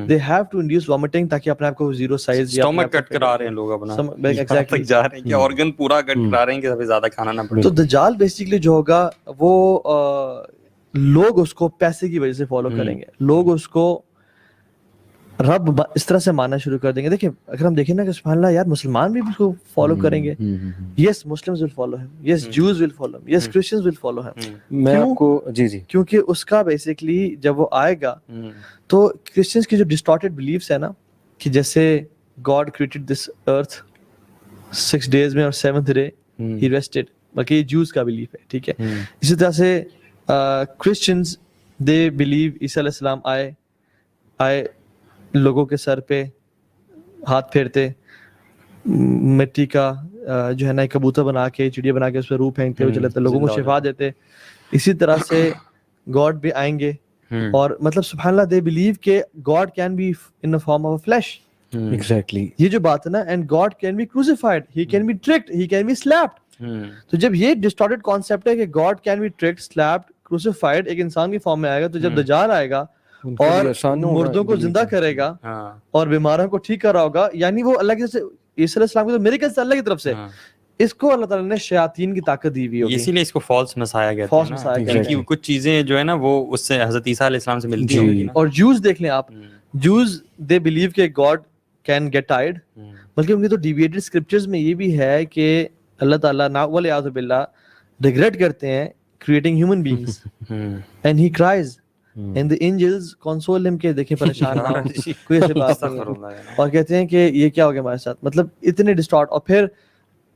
They have to induce vomiting تاکہ اپنے آپ کو زیرو سائز یا اسٹمک کٹ کرا رہے ہیں لوگ اپنا, ایگزیکٹلی جا رہے ہیں کہ آرگن پورا کٹ کرا رہے ہیں کہ زیادہ کھانا نہ پڑے. تو دجال بیسیکلی جو ہوگا وہ لوگ اس کو پیسے کی وجہ سے فالو کریں گے. لوگ اس کو رب اس طرح سے ماننا شروع کر دیں گے. دیکھیں اگر ہم دیکھیں نا کہ سبحان اللہ یار مسلمان بھی اس کو فالو کریں گے. یس مسلمز ول فالو ہم, یس جوز ول فالو ہم, یس کرسچنز ول فالو ہم. میں آپ کو جی کیونکہ اس کا بیسیکلی جب وہ آئے گا تو کرسچنز کی جو ڈسٹارٹیڈ بلیفس ہے نا کہ جیسے God created this earth 6 days میں اور 7th day ہی ریسٹڈ, باقی یہ جوز کا بلیف ہے. ٹھیک ہے, اسی طرح سے کرسچنز دے بلیو عیسیٰ علیہ السلام آئے لوگوں کے سر پہ ہاتھ پھیرتے, مٹی کا جو ہے نا کبوتر بنا کے چڑیا بنا کے اس پہ روح پھینکتے ہوئے چلے تھے, لوگوں کو شفا دیتے. اسی طرح سے گاڈ بھی آئیں گے اور مطلب سبحان اللہ دے بلیو کہ God can be in the form of a flesh. Exactly یہ جو بات ہے نا, and God can be crucified, he can be tricked, he can be slapped. تو جب یہ ڈسٹارٹیڈ کانسیپٹ ہے کہ God can be tricked, slapped, crucified ایک انسان کی فارم میں آئے گا, تو جب دجال آئے گا اور مردوں کو زندہ کرے گا اور بیماروں کو ٹھیک کر رہا ہوگا, یعنی وہ اللہ کی طرف سے, عیسیٰ علیہ السلام کی تو میریکل سے اللہ کی طرف سے, اس کو اللہ تعالیٰ نے شیاطین کی طاقت دی ہوئی ہوگی. اسی لیے اس کو فالس مسایا گیا تھا, کیونکہ کچھ چیزیں جو ہے نا وہ اس سے حضرت عیسیٰ علیہ السلام سے ملتی ہیں. اور جوز دیکھ لیں آپ, جوز دے بلیو کہ گاڈ کین گیٹ ٹائرڈ, بلکہ ان کی تو ڈیویٹڈ اسکرپچرز میں یہ بھی ہے کہ اللہ تعالیٰ والعیاذ باللہ ریگریٹ کرتے ہیں creating human beings and he cries and the angels console him کہ دیکھیں پریشان نہ ہو, کوئی ایسی بات نہیں, اور کہتے ہیں کہ یہ کیا ہو گیا ہمارے ساتھ. مطلب اتنے ڈسٹارٹ. اور پھر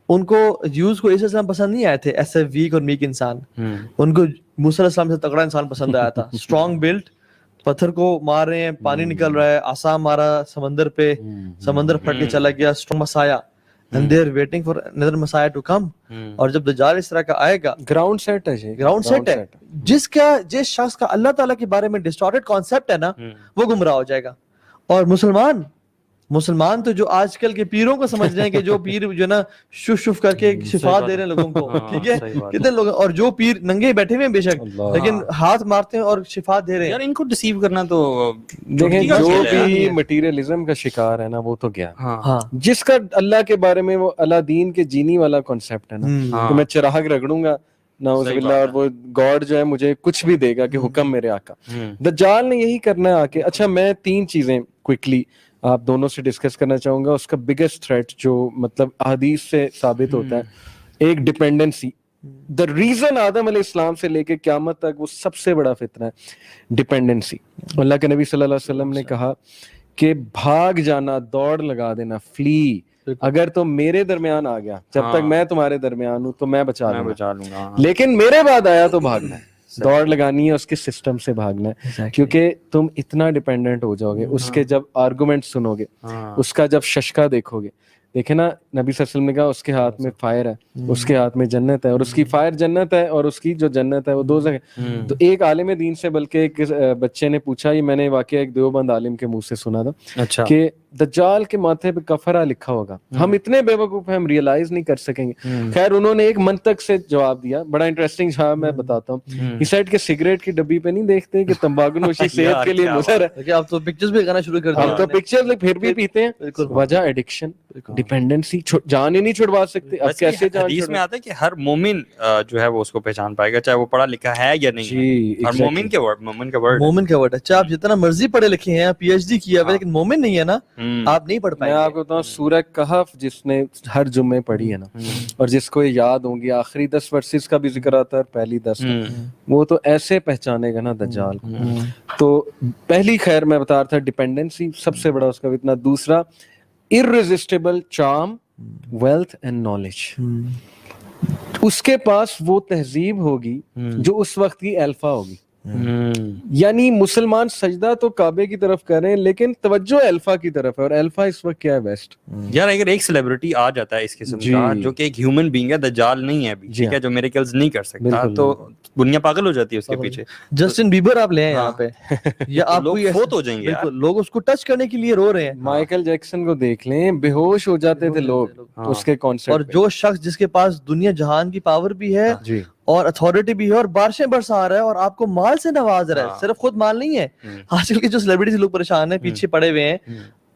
ان کو جیوز کو عیسیٰ السلام پسند نہیں آئے تھے, ایسے ویک اور میک انسان. ان کو موسیٰ علیہ السلام سے تگڑا انسان پسند آیا تھا, اسٹرانگ بلٹ, پتھر کو مار رہے ہیں, پانی نکل رہا ہے, عصا مارا سمندر پہ, سمندر پھٹ کے چلا گیا, strong مسایا. And they are waiting for another Messiah to come. اور جب دجال اس طرح کا آئے گا, گراؤنڈ سیٹ ہے جی, گراؤنڈ سیٹ ہے. جس شخص کا اللہ تعالیٰ کے بارے میں ڈسٹارٹیڈ کانسیپٹ ہے نا, وہ گمراہ ہو جائے گا. اور مسلمان تو جو آج کل کے پیروں کو سمجھ رہے ہیں کہ جو پیر جو نا شف کر کے شفا دے رہے ہیں لوگوں کو, ٹھیک ہے, کتنے لوگ, اور جو پیر ننگے بیٹھے ہوئے ہیں بے شک, لیکن ہاتھ مارتے ہیں اور شفا دے رہے ہیں. یار ان کو ڈیسیو کرنا تو دیکھیں, جو بھی مٹیریلزم کا شکار ہے نا وہ تو گیا. جس کا اللہ کے بارے میں وہ اللہ دین کے جینی والا کانسیپٹ ہے نا کہ میں چراغ رگڑوں گا نعوذ باللہ, اور وہ گاڈ جو ہے مجھے کچھ بھی دے گا کہ حکم میرے آقا. دجال نے یہی کرنا ہے آ کے. اچھا میں 3 چیزیں کوئکلی آپ دونوں سے ڈسکس کرنا چاہوں گا. اس کا بگیسٹ تھریٹ جو مطلب احادیث سے ثابت ہوتا ہے, ایک ڈپینڈنسی. دا ریزن آدم علیہ السلام سے لے کے قیامت تک وہ سب سے بڑا فتنہ ہے ڈپینڈنسی. اللہ کے نبی صلی اللہ علیہ وسلم نے کہا کہ بھاگ جانا, دوڑ لگا دینا, فلی, اگر تم میرے درمیان آ گیا, جب تک میں تمہارے درمیان ہوں تو میں بچا لوں گا, لیکن میرے بعد آیا تو بھاگنا ہے. دوڑ لگانی ہے, اس کے سسٹم سے بھاگنا ہے, کیونکہ تم اتنا ڈیپینڈنٹ ہو جاؤ گے. اس کے جب آرگومنٹ سنو گے, اس کا جب ششکا دیکھو گے, دیکھیں نا نبی صلی اللہ علیہ وسلم نے کہا اس کے ہاتھ میں فائر ہے, اس کے ہاتھ میں جنت ہے, اور اس کی فائر جنت ہے اور اس کی جو جنت ہے وہ دوزخ ہے. تو ایک عالم دین سے بلکہ ایک بچے نے پوچھا, یہ میں نے واقعہ ایک دیوبند عالم کے منہ سے سنا تھا, کہ دجال کے ماتھے پہ کفرہ لکھا ہوگا, ہم اتنے بے وقوف ہیں ہم ریئلائز نہیں کر سکیں گے. خیر انہوں نے ایک منطق سے جواب دیا, بڑا انٹرسٹنگ جواب میں بتاتا ہوں. ہی سیڈ کہ سگریٹ کی ڈبی پہ نہیں دیکھتے کہ تمباکو نوشی صحت کے لیے مضر ہے, اب تو پکچرز بھی لگانا شروع کر دیا, ہم تو پکچر پھر بھی پیتے ہیں. وجہ ایڈکشن, ڈیپینڈنسی, جان ہی نہیں چھڑوا سکتے. اب کیسے جان حدیث میں آتا ہے کہ ہر مومن جو ہے وہ اس کو پہچان پائے گا, چاہے وہ پڑھا لکھا ہے یا نہیں ہے. ہر مومن کے ورڈ, مومن کا ورڈ ہے. اچھا آپ جتنا مرضی پڑھے لکھے ہیں, پی ایچ ڈی کیا ہے, لیکن مومن نہیں ہے نا, آپ نہیں پڑھ پائیں گے. میں آپ کو بتاؤں سورہ کہف جس نے ہر جمعے پڑھی ہے نا, اور جس کو یہ یاد ہوں گی, آخری 10 ورسز کا بھی ذکر آتا ہے اور پہلی 10, وہ تو ایسے پہچانے گا نا دجال کو. تو پہلی خیر میں بتا رہا تھا ڈیپینڈنسی سب سے بڑا اس کا فتنہ. دوسرا irresistible charm, wealth and knowledge. اس کے پاس وہ تہذیب ہوگی جو اس وقت کی الفا ہوگی. یعنی مسلمان سجدہ تو کعبے کی طرف کر رہے ہیں لیکن توجہ الفا کی طرف ہے, اور الفا اس وقت کیا ہے, ویسٹ. یار اگر ایک سیلیبریٹی آ جاتا ہے اس قسم کا جو کہ ایک ہیومن بینگ ہے, دجال نہیں ہے ابھی, ٹھیک ہے, جو میریکلز نہیں کر سکتا, تو دنیا پاگل ہو جاتی ہے اس کے پیچھے. جسٹن بیبر آپ لے ہیں یہاں پہ, یا آپ لوگ فوت ہو جائیں گے, لوگ اس کو ٹچ کرنے کے لیے رو رہے ہیں. مائیکل جیکسن کو دیکھ لیں, بے ہوش ہو جاتے تھے لوگ اس کے کانسرٹ. اور جو شخص جس کے پاس دنیا جہان کی پاور بھی ہے اور اتھارٹی بھی ہے اور بارشیں برسا رہا ہے اور آپ کو مال سے نواز رہا ہے, صرف خود مال نہیں ہے. آج کل کے جو سیلیبریٹیز لوگ پریشان ہیں, پیچھے پڑے ہوئے ہیں,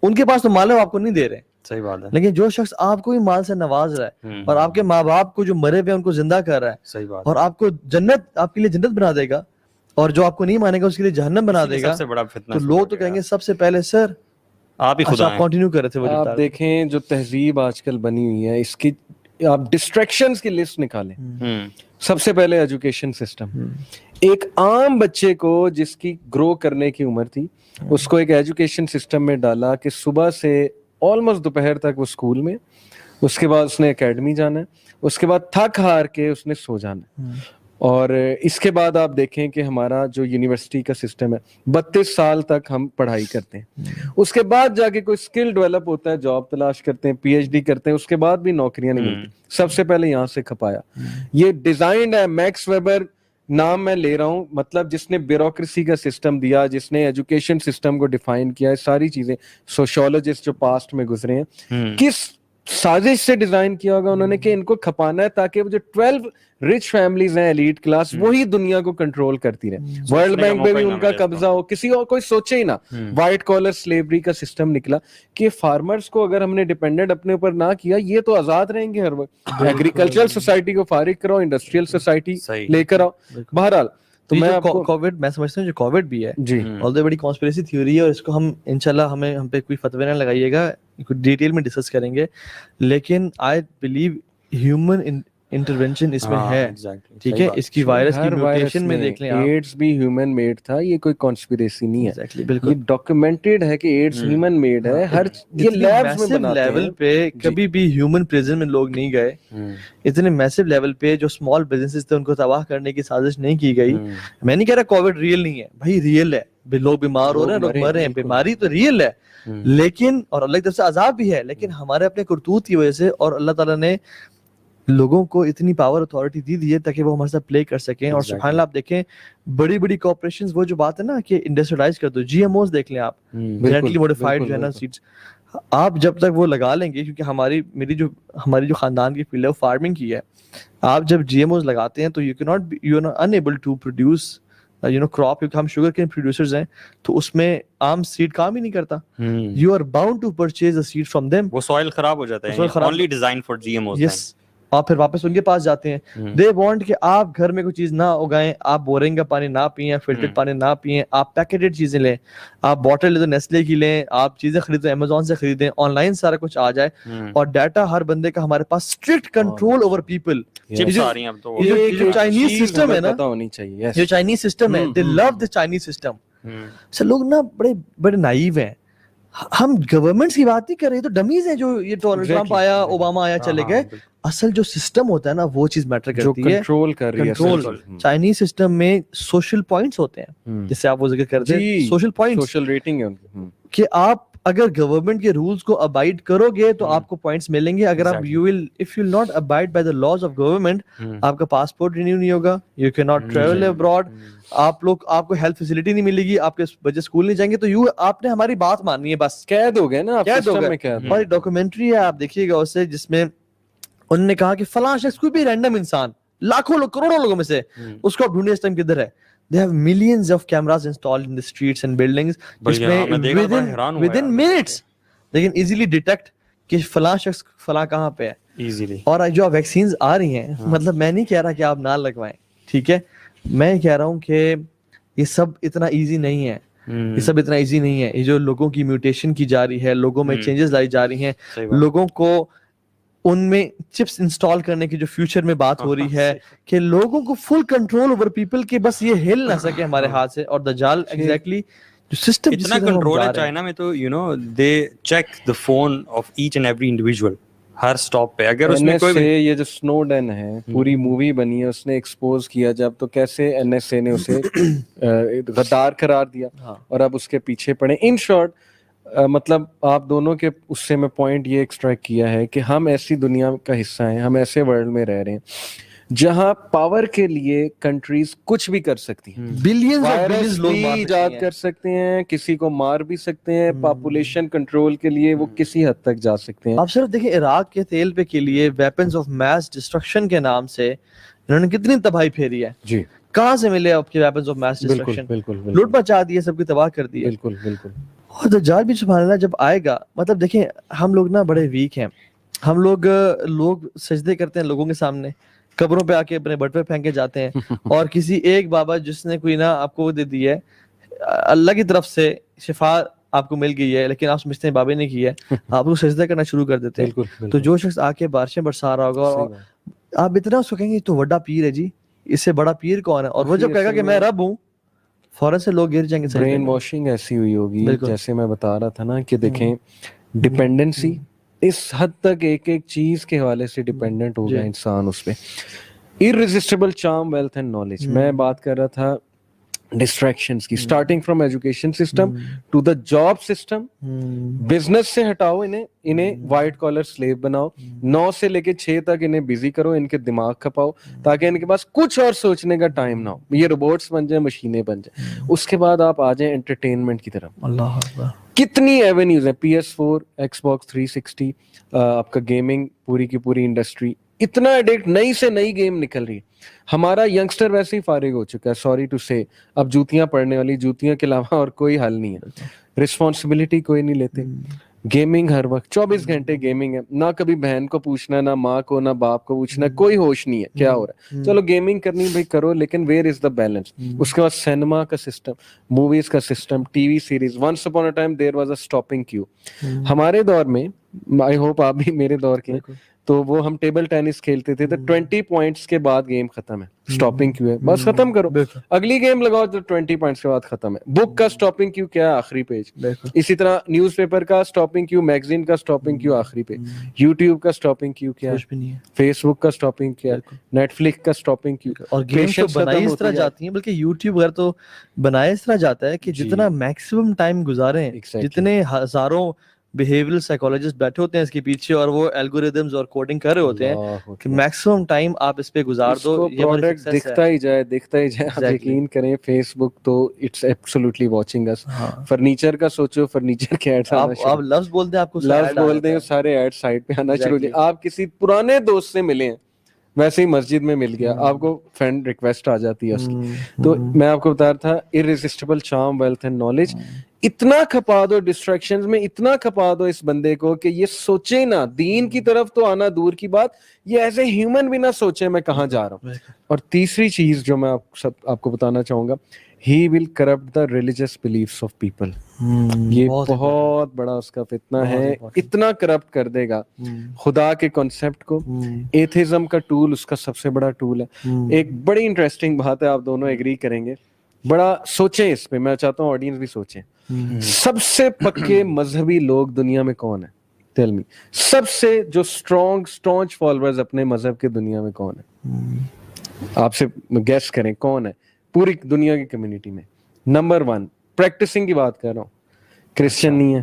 ان کے پاس تو مال ہے, وہ آپ کو نہیں دے رہے. صحیح بات ہے. لیکن جو شخص آپ کو بھی مال سے نواز رہا ہے اور آپ کے ماں باپ کو جو مرے ہوئے ان کو زندہ کر رہا ہے, صحیح بات, اور آپ کو جنت, آپ کے لیے جنت بنا دے گا, اور جو آپ کو نہیں مانے گا اس کے لیے جہنم بنا دے گا, سب سے بڑا فتنہ. تو لوگ تو کہیں گے سب سے پہلے سر آپ ہی خدا ہیں. کنٹینیو کر رہے تھے. آپ دیکھیں جو تہذیب آج کل بنی ہوئی ہے, اس کی آپ ڈسٹریکشنز کی لسٹ نکالیں. سب سے پہلے ایجوکیشن سسٹم. ایک عام بچے کو جس کی گرو کرنے کی عمر تھی, اس کو ایک ایجوکیشن سسٹم میں ڈالا کہ صبح سے آلموسٹ دوپہر تک وہ اسکول میں, اس کے بعد اس نے اکیڈمی جانا ہے, اس کے بعد تھک ہار کے اس نے سو جانا ہے. اور اس کے بعد آپ دیکھیں کہ ہمارا جو یونیورسٹی کا سسٹم ہے, 32 سال تک ہم پڑھائی کرتے ہیں, اس کے بعد جا کے کوئی اسکل ڈیولپ ہوتا ہے, جاب تلاش کرتے ہیں, پی ایچ ڈی کرتے ہیں, اس کے بعد بھی نوکریاں نہیں ملتی. سب سے پہلے یہاں سے کھپایا. یہ ڈیزائنڈ ہے, میکس ویبر نام میں لے رہا ہوں, مطلب جس نے بیوروکریسی کا سسٹم دیا, جس نے ایجوکیشن سسٹم کو ڈیفائن کیا ہے, ساری چیزیں سوشولوجسٹ جو پاسٹ میں گزرے ہیں, کس سازش سے ڈیزائن کیا ہوگا انہوں نے کہ ان کو کھپانا ہے تاکہ وہ جو 12 رچ فیملیز ہیں, ایلیٹ کلاس, وہی دنیا کو کنٹرول کرتی رہے. ورلڈ بینک پہ بھی ان کا قبضہ ہو, کسی اور کوئی سوچے ہی نہ. وائٹ کالر سلیوری کا سسٹم نکلا کہ فارمرز کو اگر ہم نے ڈیپینڈنٹ اپنے اوپر نہ کیا, یہ تو آزاد رہیں گے ہر وقت. ایگریکلچرل سوسائٹی کو فارغ کرو, انڈسٹریل سوسائٹی لے کر آؤ. بہرحال تو میں کووڈ, میں سمجھتا ہوں جو کووڈ بھی ہے, آلدو بڑی کانسپریسی تھیوری ہے, اور اس کو ہم انشاءاللہ ہم پہ کوئی فتوی نہ لگائیے گا, ڈیٹیل میں ڈسکس کریں گے, لیکن آئی بلیو ہیومن انٹرونشن اس میں ہے. ٹھیک ہے, اس کی وائرس کی میوٹیشن میں دیکھ لیں, ایڈز بھی ہیومن میڈ تھا, یہ کوئی کانسپیریسی نہیں ہے. یہ ڈاکیومنٹڈ ہے کہ ایڈز ہیومن میڈ ہے. ہر یہ لیبز میں بناتے ہیں. لیول پہ کبھی بھی ہیومن پریزن میں لوگ نہیں گئے. اتنے میسو لیول پہ جو اسمال بزنسز تھے ان کو تباہ کرنے کی سازش نہیں کی گئی. میں نہیں کہہ رہا کووڈ ریئل نہیں ہے, بھائی ریئل ہے, لوگ بیمار ہو رہے ہیں, لوگ مر رہے ہیں, بیماری تو ریئل ہے, لیکن اور اللہ کی طرف سے عذاب بھی ہے, لیکن ہمارے اپنے کرتوت کی وجہ سے, اور اللہ تعالیٰ نے لوگوں کو اتنی پاور اتھارٹی دی ہے تاکہ وہ ہمارے ساتھ پلے کر سکیں. اور سبحان اللہ آپ دیکھیں بڑی بڑی کارپوریشنز, وہ جو بات ہے نا کہ انڈسٹریلائز کر دو, جی ایم اوز دیکھ لیں آپ, جینیٹکلی موڈیفائڈ جو ہے نا سیڈز, آپ جب تک وہ لگا لیں گے, کیونکہ ہماری جو خاندان کی فیلڈ ہے وہ فارمنگ کی ہے, آپ جب جی ایم اوز لگاتے ہیں تو you are unable to produce crop, کیونکہ ہم شوگر کین پروڈیوسرز ہیں, تو اس میں عام سیڈ کام ہی نہیں کرتا. You are bound to purchase a seed from them. وہ سوائل خراب ہو جاتا ہے, only design for G M Os. Yes, آپ پھر واپس ان کے پاس جاتے ہیں. دے وانٹ کہ آپ گھر میں کوئی چیز نہ اگائیں, آپ بورنگ کا پانی نہ پئیں, فلٹرڈ پانی نہ پئیں, آپ پیکیٹڈ چیزیں لیں, آپ بوٹل لے تو نیسلے کی لیں, آپ چیزیں خریدیں امیزون سے خریدیں, آن لائن سارا کچھ آ جائے, اور ڈیٹا ہر بندے کا ہمارے پاس, اسٹرکٹ کنٹرول اوور پیپل. جو چائنیز سسٹم ہے نا, جو چائنیز سسٹم ہے, دے لو دا چائنیز سسٹم. سر لوگ نا بڑے نائیو ہیں. ہم گورنمنٹس کی بات نہیں کر رہے, تو ڈمیز ہیں جو یہ ڈونلڈ ٹرمپ آیا, اوباما آیا, چلے گئے. اصل جو سسٹم ہوتا ہے نا وہ چیز میٹر کرتی ہے, کنٹرول کر رہی ہے. چائنیز سسٹم میں سوشل پوائنٹس ہوتے ہیں, جس سے آپ وہ ذکر کرتے ہیں, سوشل پوائنٹس, سوشل ریٹنگ ہے ان کی, کہ آپ اگر گورنمنٹ کے رولز کو ابائڈ کرو گے تو آپ کو پوائنٹس ملیں گے. اگر آپ if you will not abide by the laws of government, آپ کا پاسپورٹ رینیو نہیں ہوگا, you cannot travel abroad, آپ کو ہیلتھ فیسلٹی نہیں ملے گی, آپ کے بچے اسکول نہیں جائیں گے, تو آپ نے ہماری بات ماننی ہے, بس قید ہو گئے نا, قید ہو گئے. ہماری ڈاکومنٹری ہے, آپ دیکھیے گا اسے, جس میں انہوں نے کہا کہ فلاں شخص, کوئی بھی رینڈم انسان, لاکھوں لوگ, کروڑوں لوگوں میں سے, اس کو آپ ڈھونڈیں اس ٹائم کدھر ہے. They have millions of cameras installed in the streets and buildings, جس میں within minutes they can easily detect کہ فلاں شخص فلاں کہاں پہ ہے ایزیلی. اور جو ویکسینز آ رہی ہیں, مطلب میں نہیں کہہ رہا کہ آپ نہ لگوائیں, ٹھیک ہے, میں کہہ رہا ہوں کہ یہ سب اتنا ایزی نہیں ہے, یہ سب اتنا ایزی نہیں ہے. یہ جو لوگوں کی میوٹیشن کی جا رہی ہے, لوگوں میں چینجز لائی جا رہی ہیں, لوگوں کو ان میں چپس انسٹال کرنے کی جو فیوچر میں بات ہو رہی ہے, کہ لوگوں کو فل کنٹرول اوور پیپل, کہ بس یہ ہل نہ سکے ہمارے ہاتھ سے. اور دجال ایگزیکٹلی جو سسٹم اتنا کنٹرول ہے چائنا میں, تو you know they check the phone of each and every individual ہر اسٹاپ پہ. اگر اس میں کوئی یہ جو سنوڈن ہے, پوری مووی بنی ہے, اس نے ایکسپوز کیا جب, تو کیسے این ایس اے نے اسے غدار قرار دیا, اور اب اس کے پیچھے پڑے. ان شارٹ مطلب آپ دونوں کے اس سے میں پوائنٹ یہ ایکسٹریکٹ کیا ہے کہ ہم ایسی دنیا کا حصہ ہیں, ہم ایسے ورلڈ میں رہ رہے ہیں جہاں پاور کے لیے کنٹریز کچھ بھی کر سکتی ہیں, وائرس بھی ایجاد کر سکتے ہیں, کسی کو مار بھی سکتے ہیں, پاپولیشن کنٹرول کے لیے وہ کسی حد تک جا سکتے ہیں. آپ صرف دیکھیں عراق کے تیل پہ کے لیے ویپنز آف میس ڈسٹرکشن کے نام سے انہوں نے کتنی تباہی پھیری ہے. جی, کہاں سے ملے آپ کے ویپنز آف میس ڈسٹرکشن؟ بالکل لوٹ مچا دی ہے, سب کی تباہ کر دی ہے. بالکل. اور دجال بھی سبحان اللہ جب آئے گا, مطلب دیکھیں ہم لوگ نا بڑے ویک ہیں, ہم لوگ سجدے کرتے ہیں لوگوں کے سامنے, قبروں پہ آ کے اپنے بٹوے پھینک کے جاتے ہیں, اور کسی ایک بابا جس نے کوئی نا آپ کو دے دی ہے, اللہ کی طرف سے شفا آپ کو مل گئی ہے, لیکن آپ سمجھتے ہیں بابے نے کی ہے, آپ لوگ سجدہ کرنا شروع کر دیتے ہیں. تو جو شخص آ کے بارشیں برسا رہا ہوگا, اور آپ اتنا اس کو کہیں گے تو بڑا پیر ہے جی, اس سے بڑا پیر کون ہے, اور وہ جب کہے گا کہ میں رب ہوں, فوراں سے لوگ گر جائیں گے. برین واشنگ ایسی ہوئی ہوگی, جیسے میں بتا رہا تھا نا کہ دیکھیں ڈپینڈنسی اس حد تک ایک چیز کے حوالے سے ڈپینڈنٹ ہو گیا انسان اس پہ. irresistible charm, wealth and knowledge. میں بات کر رہا تھا ڈسٹریکشنز کی, starting from education system to the job system. Business سے ہٹاؤ انہیں وائٹ کالر سلیو بناؤ, 9 سے لے کے 6 تک انہیں بزی کرو, ان کے دماغ کھپاؤ تاکہ ان کے پاس کچھ اور سوچنے کا ٹائم نہ ہو, یہ روبوٹس بن جائیں, مشینیں بن جائیں. اس کے بعد آپ آ جائیں انٹرٹینمنٹ کی طرف. اللہ اکبر, کتنی ایونیوز ہیں, PS4, Xbox 360, آپ کا گیمنگ, پوری کی پوری انڈسٹری, اتنا ایڈکٹ, نئی سے نئی گیم نکل رہی ہے. ہمارا ینگسٹر ویسے ہی فارغ ہو چکا ہے, سوری ٹو سے, اب جوتیاں پڑنے والی, جوتیاں کے علاوہ اور کوئی حل نہیں ہے, رسپانسبلٹی کوئی نہیں لیتے. گیمنگ ہر وقت 24 گھنٹے گیمنگ ہے, نہ کبھی بہن کو پوچھنا, نہ ماں کو, نہ باپ کو پوچھنا, کوئی ہوش نہیں ہے کیا ہو رہا ہے. چلو گیمنگ کرنی بھائی کرو, لیکن ویئر از دا بیلنس. اس کے بعد سینما کا سسٹم, موویز کا system, TV series. Once upon a time there was a stopping queue. ہمارے دور میں, آئی ہوپ آپ بھی میرے دور کے, تو وہ ہم ٹیبل ٹینس کھیلتے تھے تو 20 پوائنٹس کے بعد گیم ختم ہے, اسٹاپنگ کیو ہے, بس ختم کرو, اگلی گیم لگاؤ تو 20 پوائنٹس کے بعد ختم ہے. بک کا اسٹاپنگ کیو کیا ہے, آخری پیج. اسی طرح نیوز پیپر کا اسٹاپنگ کیو, میگزین کا اسٹاپنگ کیو, آخری پیج. یوٹیوب کا اسٹاپنگ کیو کیا ہے, فیس بک کا اسٹاپنگ کیا ہے, نیٹ فلکس کا اسٹاپنگ کیو. اور گیمز تو بنائی اس طرح جاتی ہیں, بلکہ یوٹیوب وغیرہ تو بنایا اس طرح جاتا ہے کہ جتنا میکسیمم ٹائم گزاریں, جتنے ہزاروں بیہیویئرل سائیکالوجسٹ بیٹھے ہوتے ہیں اس کے پیچھے, اور وہ الگوریدمز اور کوڈنگ کر رہے ہوتے ہیں کہ میکسیمم ٹائم آپ اس پہ گزار دو, یہ پروڈکٹ دکھتا ہی جائے. آپ یقین کریں, فیس بک تو it's absolutely watching us. Furniture کا سوچو, فرنیچر کے ایڈز آنا شروع, آپ لفظ بولتے ہیں, آپ کو لفظ بولتے ہیں, سارے ایڈ سائٹ پہ آنا شروع. آپ کسی پرانے دوست سے ملے ہیں, ویسے ہی مسجد میں مل گیا, آپ کو فرینڈ ریکویسٹ آ جاتی ہے اس کی. تو میں آپ کو بتا رہا تھا, irresistible charm, wealth and knowledge. اتنا کھپا دو ڈسٹریکشنز میں, اتنا کھپا دو اس بندے کو کہ یہ سوچے نا, دین کی طرف تو آنا دور کی بات, یہ ایز اے ہیومن بھی نہ سوچے میں کہاں جا رہا ہوں. اور تیسری چیز جو میں آپ کو بتانا چاہوں گا, he will corrupt the religious beliefs of people. یہ بہت بڑا اس کا فتنہ ہے, اتنا کرپٹ کر دے گا خدا کے کانسیپٹ کو. ایتھیزم کا ٹول اس کا سب سے بڑا ٹول ہے. ایک بڑی انٹرسٹنگ بات ہے, آپ دونوں ایگری کریں گے, بڑا سوچیں اس پہ, میں چاہتا ہوں آڈینس بھی سوچیں. سب سے پکے مذہبی لوگ دنیا میں کون ہیں, ٹیل می. سب سے جو اسٹرانچ فالوورز اپنے مذہب کے دنیا میں کون ہیں, آپ سے گیس کریں کون ہے پوری دنیا کی کمیونٹی میں. نمبر 1 پریکٹسنگ کی بات کر رہا ہوں, کرسچن نہیں ہے,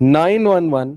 9/11